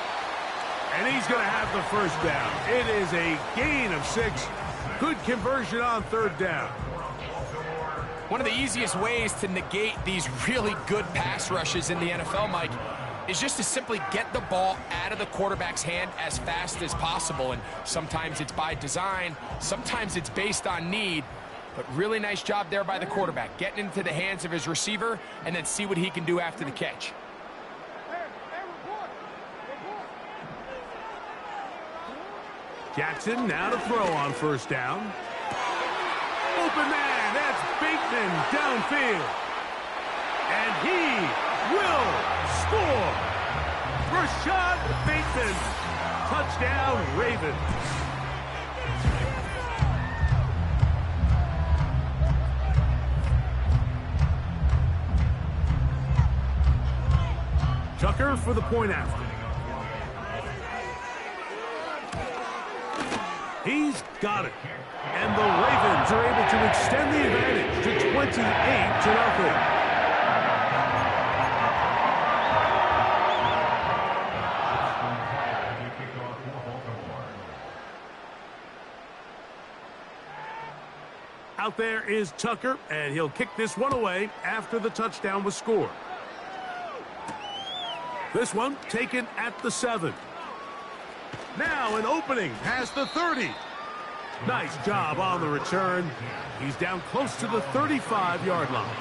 And he's going to have the first down. It is a gain of 6. Good conversion on third down. One of the easiest ways to negate these really good pass rushes in the NFL, Mike, is just to simply get the ball out of the quarterback's hand as fast as possible. And sometimes it's by design, sometimes it's based on need. But really nice job there by the quarterback, getting into the hands of his receiver and then see what he can do after the catch. Jackson now to throw on first down. Open man, that's Bateman downfield. And he will score. Rashad Bateman. Touchdown, Ravens. Tucker for the point after. He's got it. And the Ravens are able to extend the advantage to 28-0. Out there is Tucker, and he'll kick this one away after the touchdown was scored. This one taken at the 7. Now an opening past the 30. Nice job on the return. He's down close to the 35-yard line.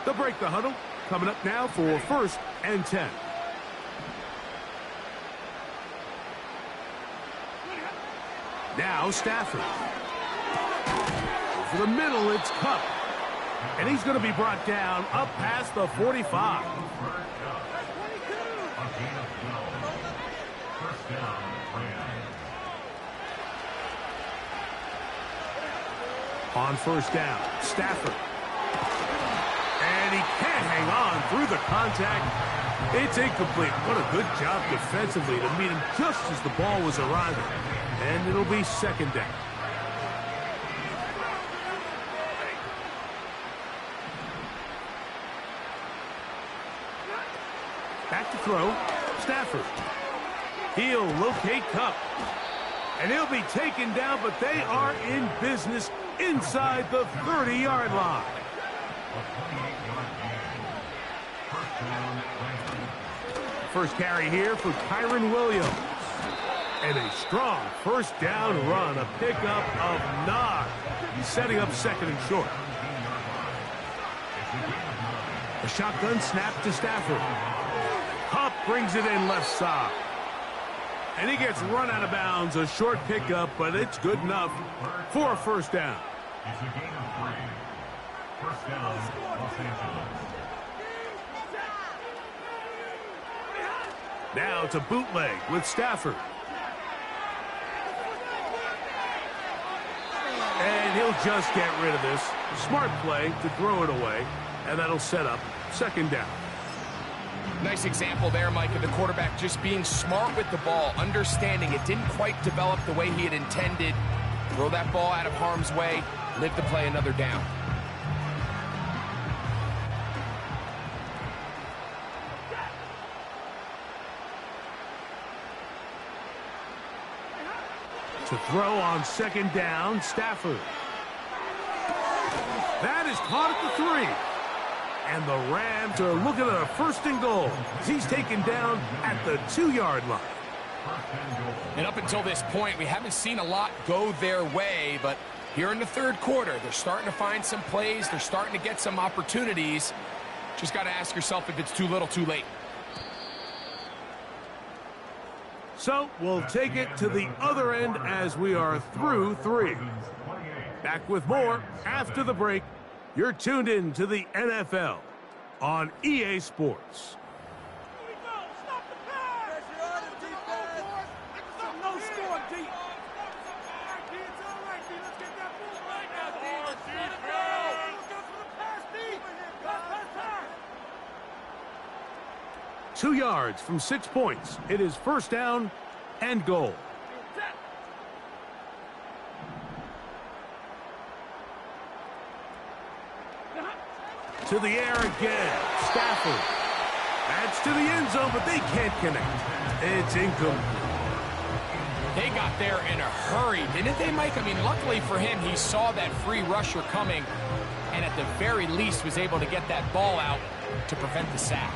They'll break the huddle. Coming up now for 1st and 10. Now Stafford. Over the middle, it's Cup. And he's going to be brought down up past the 45. On 1st down, Stafford. And he can't hang on through the contact. It's incomplete. What a good job defensively to meet him just as the ball was arriving. And it'll be 2nd down. Back to throw. Stafford. He'll locate Cup. And he'll be taken down, but they are in business inside the 30-yard line. First carry here for Kyron Williams. And a strong 1st down run, a pickup of 9. He's setting up 2nd and short. A shotgun snap to Stafford. Hupp brings it in left side. And he gets run out of bounds, a short pickup, but it's good enough for a 1st down. It's a gain of 3. 1st down, Los Angeles. Now it's a bootleg with Stafford. And he'll just get rid of this. Smart play to throw it away, and that'll set up 2nd down. Nice example there, Mike, of the quarterback just being smart with the ball, understanding it didn't quite develop the way he had intended. Throw that ball out of harm's way, live to play another down. To throw on 2nd down, Stafford. That is caught at the 3. And the Rams are looking at a 1st and goal. He's taken down at the 2-yard line. And up until this point, we haven't seen a lot go their way, but here in the 3rd quarter, they're starting to find some plays. They're starting to get some opportunities. Just got to ask yourself if it's too little, too late. So we'll take it to the other end as we are through 3. Back with more after the break. You're tuned in to the NFL on EA Sports. Two yards from 6 points. It is 1st down and goal. To the air again. Stafford. That's to the end zone, but they can't connect. It's incomplete. They got there in a hurry, didn't they, Mike? I mean, luckily for him, he saw that free rusher coming, and at the very least was able to get that ball out to prevent the sack.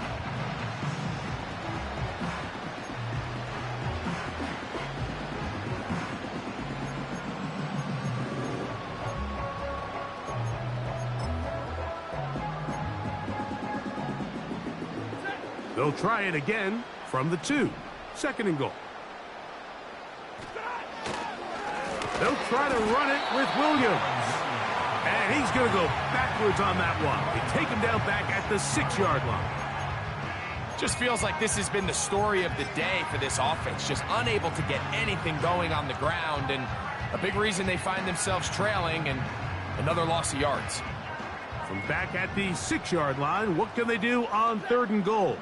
They'll try it again from the 2. 2nd and goal. They'll try to run it with Williams. And he's going to go backwards on that one. They take him down back at the 6-yard line. Just feels like this has been the story of the day for this offense. Just unable to get anything going on the ground. And a big reason they find themselves trailing and another loss of yards. Back at the 6-yard line, what can they do on 3rd and goal?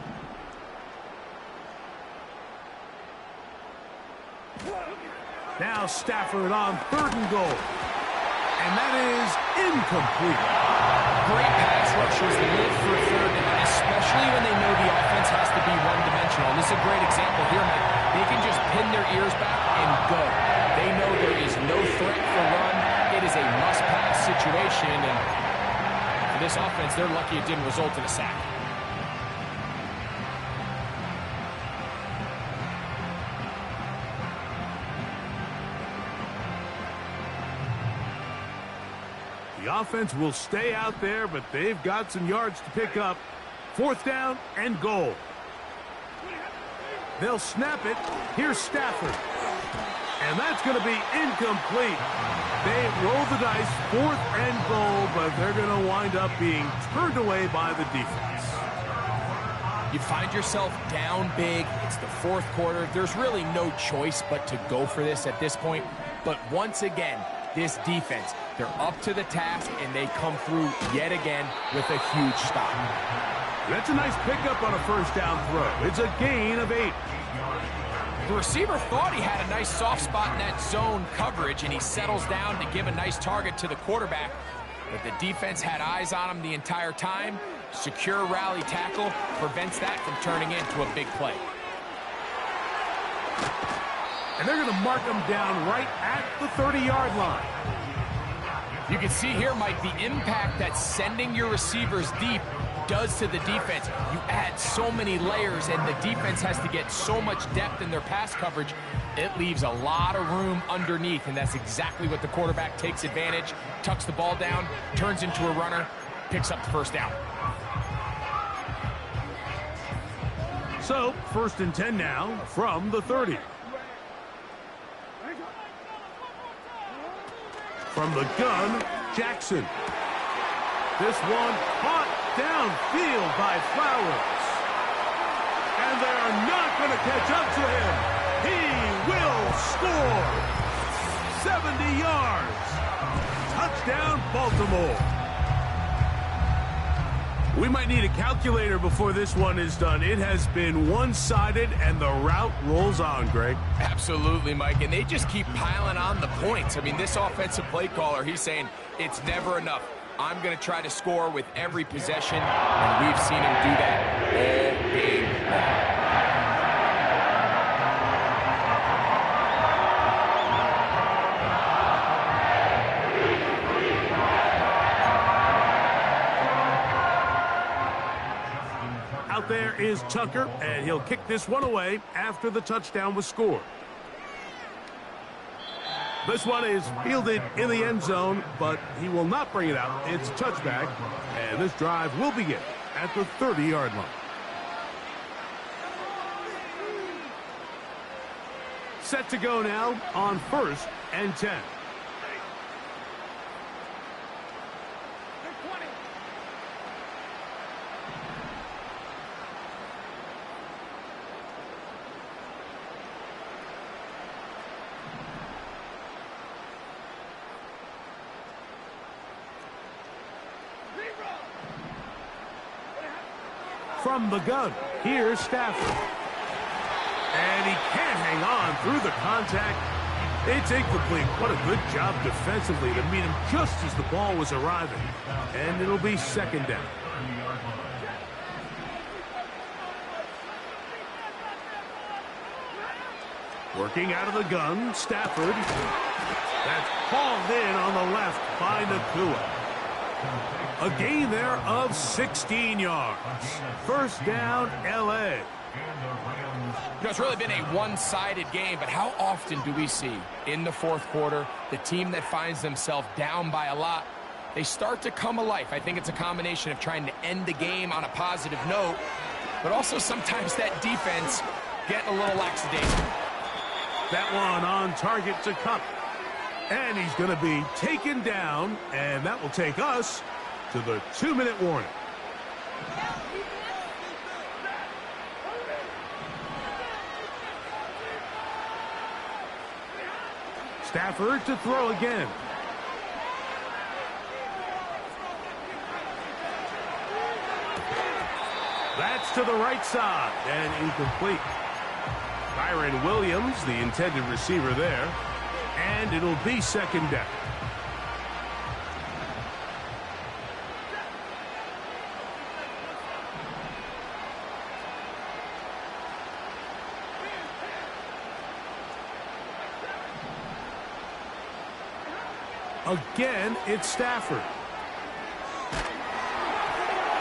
Now Stafford on 3rd and goal. And that is incomplete. Great pass rushers live for 3rd down, especially when they know the offense has to be one-dimensional. And this is a great example here, Mike. They can just pin their ears back and go. They know there is no threat for run. It is a must-pass situation, and for this offense, they're lucky it didn't result in a sack. The offense will stay out there, but they've got some yards to pick up. 4th down and goal. They'll snap it. Here's Stafford. And that's going to be incomplete. They roll the dice, 4th and goal, but they're going to wind up being turned away by the defense. You find yourself down big. It's the 4th quarter. There's really no choice but to go for this at this point. But once again, this defense, they're up to the task, and they come through yet again with a huge stop. That's a nice pickup on a 1st down throw. It's a gain of 8. The receiver thought he had a nice soft spot in that zone coverage, and he settles down to give a nice target to the quarterback. But the defense had eyes on him the entire time. Secure rally tackle prevents that from turning into a big play. And they're going to mark him down right at the 30-yard line. You can see here, Mike, the impact that sending your receivers deep does to the defense. You add so many layers, and the defense has to get so much depth in their pass coverage. It leaves a lot of room underneath, and that's exactly what the quarterback takes advantage, tucks the ball down, turns into a runner, picks up the 1st down. So, 1st and 10 now from the 30. From the gun, Jackson. This one caught downfield by Flowers. And they're not going to catch up to him. He will score. 70 yards. Touchdown, Baltimore. We might need a calculator before this one is done. It has been one-sided, and the route rolls on, Greg. Absolutely, Mike, and they just keep piling on the points. I mean, this offensive play caller, he's saying it's never enough. I'm going to try to score with every possession, and we've seen him do that all game long. Out there is Tucker, and he'll kick this one away after the touchdown was scored. This one is fielded in the end zone, but he will not bring it out. It's a touchback, and this drive will begin at the 30-yard line. Set to go now on 1st and 10. From the gun, here's Stafford. And he can't hang on through the contact. It's incomplete. What a good job defensively to meet him just as the ball was arriving. And it'll be 2nd down. Working out of the gun, Stafford. That's hauled in on the left by Nakua. A gain there of 16 yards. 1st down, L.A. You know, it's really been a one-sided game, but how often do we see in the 4th quarter the team that finds themselves down by a lot, they start to come alive? I think it's a combination of trying to end the game on a positive note, but also sometimes that defense getting a little lackadaisical. That one on target to Cup. And he's going to be taken down, and that will take us to the 2-minute warning. Stafford to throw again. That's to the right side and incomplete. Kyron Williams, the intended receiver there, and it'll be second down. Again, it's Stafford.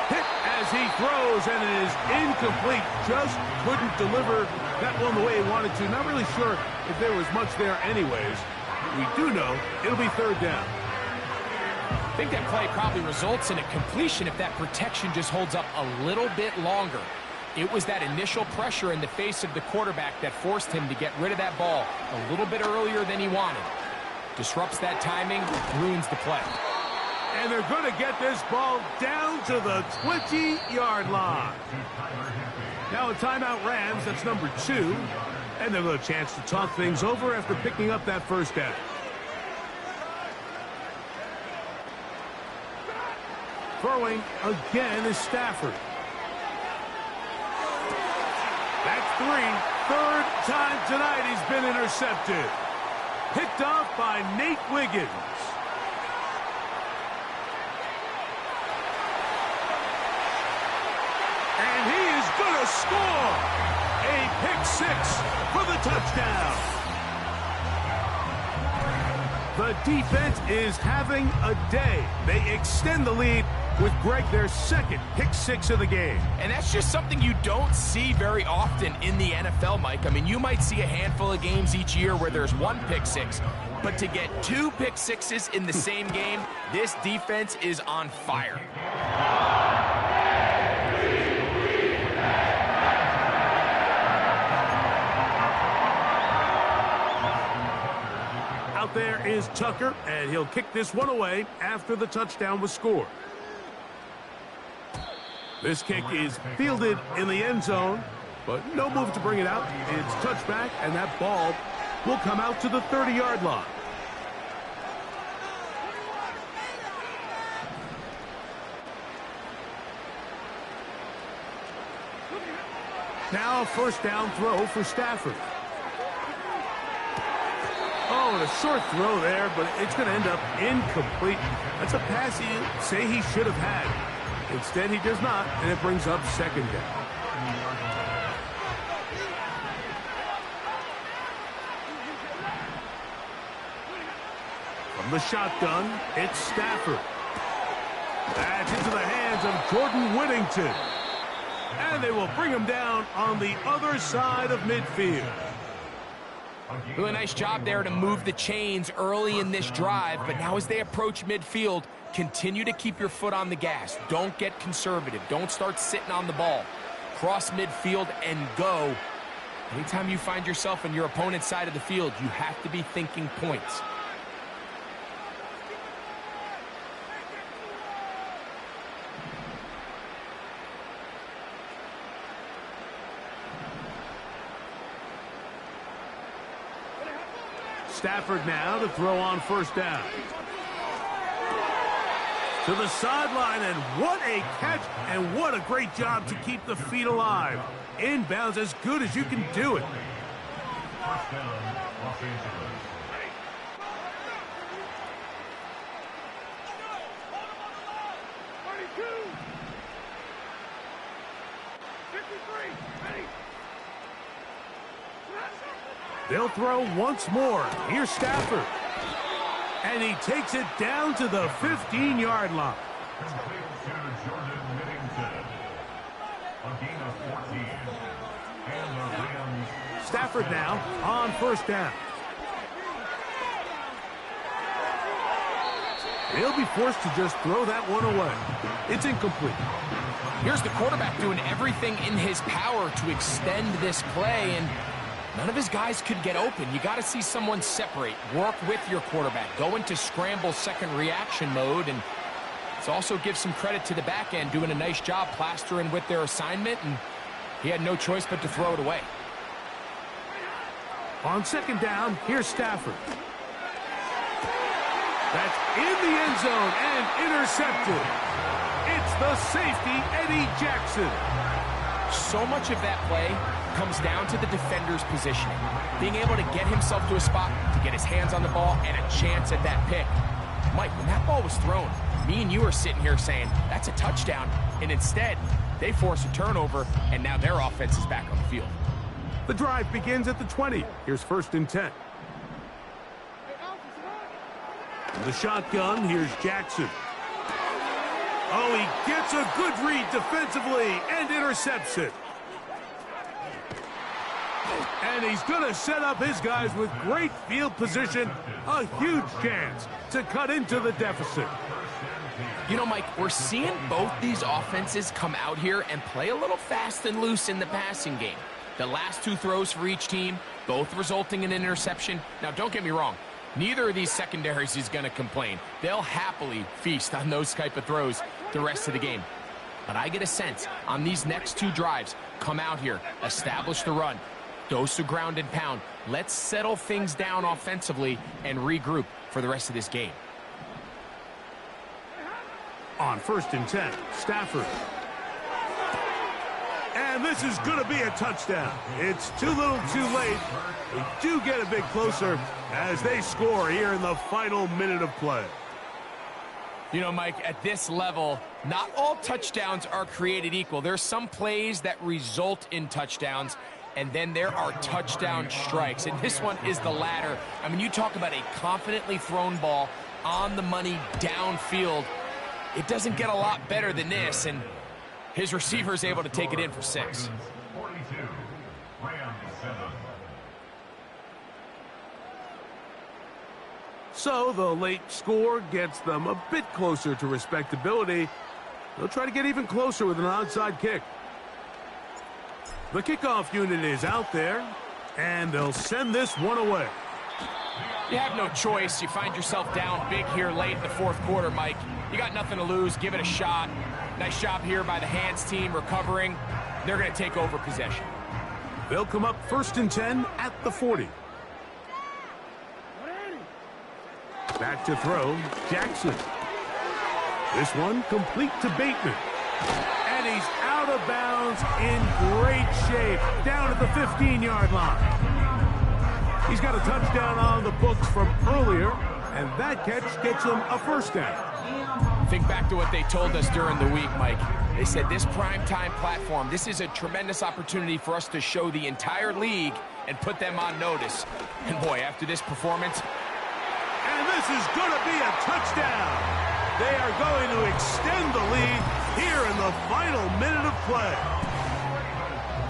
Hit as he throws, and it is incomplete. Just couldn't deliver that one the way he wanted to. Not really sure if there was much there anyways. We do know it'll be third down. I think that play probably results in a completion if that protection just holds up a little bit longer. It was that initial pressure in the face of the quarterback that forced him to get rid of that ball a little bit earlier than he wanted. Disrupts that timing, ruins the play. And they're going to get this ball down to the 20-yard line. Now a timeout Rams, that's number 2. And they'll have a chance to talk things over after picking up that first down. Throwing again is Stafford. That's 3. Third time tonight he's been intercepted. Picked off by Nate Wiggins. And he is going to score. A pick 6 for the touchdown. The defense is having a day. They extend the lead with Greg, their second pick 6 of the game. And that's just something you don't see very often in the NFL, Mike. I mean, you might see a handful of games each year where there's 1 pick 6. But to get 2 pick 6s in the same game, this defense is on fire. Out there is Tucker, and he'll kick this one away after the touchdown was scored. This kick is fielded in the end zone, but no move to bring it out. It's touchback, and that ball will come out to the 30-yard line. Now a first down throw for Stafford. Oh, and a short throw there, but it's going to end up incomplete. That's a pass you say he should have had. Instead, he does not, and it brings up second down. From the shotgun, it's Stafford. That's into the hands of Jordan Whittington. And they will bring him down on the other side of midfield. Really nice job there to move the chains early in this drive, but now as they approach midfield, continue to keep your foot on the gas. Don't get conservative. Don't start sitting on the ball. Cross midfield and go. Anytime you find yourself on your opponent's side of the field, you have to be thinking points. Stafford now to throw on first down. To the sideline, and what a catch, and what a great job to keep the feet alive. Inbounds as good as you can do it. First down, Los Angeles. They'll throw once more. Here's Stafford. And he takes it down to the 15-yard line. Complete to Jordan Whittington. A gain of 14. And the Rams. Stafford now on first down. He'll be forced to just throw that one away. It's incomplete. Here's the quarterback doing everything in his power to extend this play, and none of his guys could get open. You got to see someone separate, work with your quarterback, go into scramble second reaction mode, and it's also give some credit to the back end doing a nice job plastering with their assignment, and he had no choice but to throw it away. On second down, here's Stafford. That's in the end zone and intercepted. It's the safety, Eddie Jackson. So much of that play comes down to the defender's positioning. Being able to get himself to a spot, to get his hands on the ball, and a chance at that pick. Mike, when that ball was thrown, me and you are sitting here saying, that's a touchdown. And instead, they force a turnover, and now their offense is back on the field. The drive begins at the 20. Here's 1st and 10. The shotgun, here's Jackson. Oh, he gets a good read defensively and intercepts it. And he's going to set up his guys with great field position. A huge chance to cut into the deficit. You know, Mike, we're seeing both these offenses come out here and play a little fast and loose in the passing game. The last 2 throws for each team, both resulting in an interception. Now, don't get me wrong. Neither of these secondaries is going to complain. They'll happily feast on those type of throws the rest of the game. But I get a sense on these next 2 drives, come out here, establish the run, dose of ground and pound. Let's settle things down offensively and regroup for the rest of this game. On 1st and 10, Stafford. And this is going to be a touchdown. It's too little too late. They do get a bit closer as they score here in the final minute of play. You know, Mike, at this level, not all touchdowns are created equal. There's some plays that result in touchdowns, and then there are touchdown strikes. And this one is the latter. I mean, you talk about a confidently thrown ball on the money downfield. It doesn't get a lot better than this, and his receiver is able to take it in for 6. 42, Rams 7. So the late score gets them a bit closer to respectability. They'll try to get even closer with an onside kick. The kickoff unit is out there, and they'll send this one away. You have no choice. You find yourself down big here late in the 4th quarter, Mike. You got nothing to lose. Give it a shot. Nice job here by the hands team recovering. They're going to take over possession. They'll come up 1st and 10 at the 40. Back to throw, Jackson. This one complete to Bateman. And he's out of bounds in great shape, down at the 15-yard line. He's got a touchdown on the books from earlier, and that catch gets him a 1st down. Think back to what they told us during the week, Mike. They said this primetime platform, this is a tremendous opportunity for us to show the entire league and put them on notice. And boy, after this performance... And this is going to be a touchdown. They are going to extend the lead here in the final minute of play.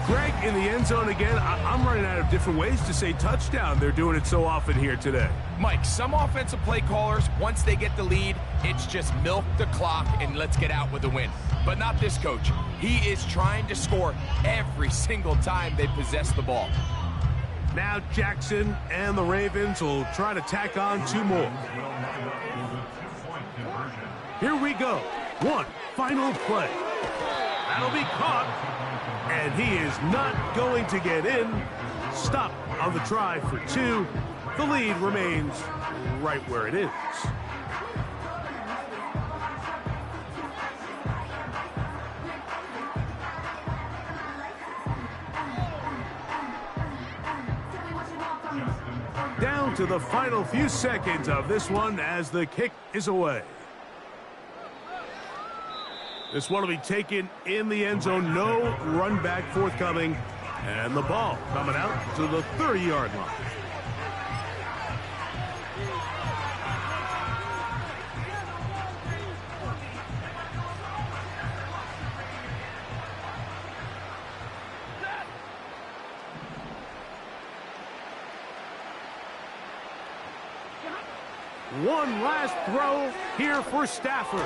Greg, in the end zone again. I'm running out of different ways to say touchdown. They're doing it so often here today. Mike, some offensive play callers, once they get the lead, it's just milk the clock and let's get out with a win. But not this coach. He is trying to score every single time they possess the ball. Now Jackson and the Ravens will try to tack on 2 more. Here we go. One final play. That'll be caught. And he is not going to get in. Stop on the try for 2. The lead remains right where it is. Down to the final few seconds of this one as the kick is away. This one will be taken in the end zone. No run back forthcoming. And the ball coming out to the 30-yard line. One last throw here for Stafford.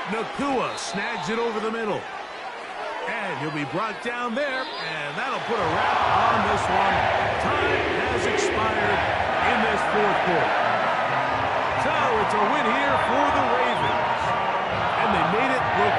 Nakua snags it over the middle. And he'll be brought down there, and that'll put a wrap on this one. Time has expired in this 4th quarter. So it's a win here for the Ravens. And they made it look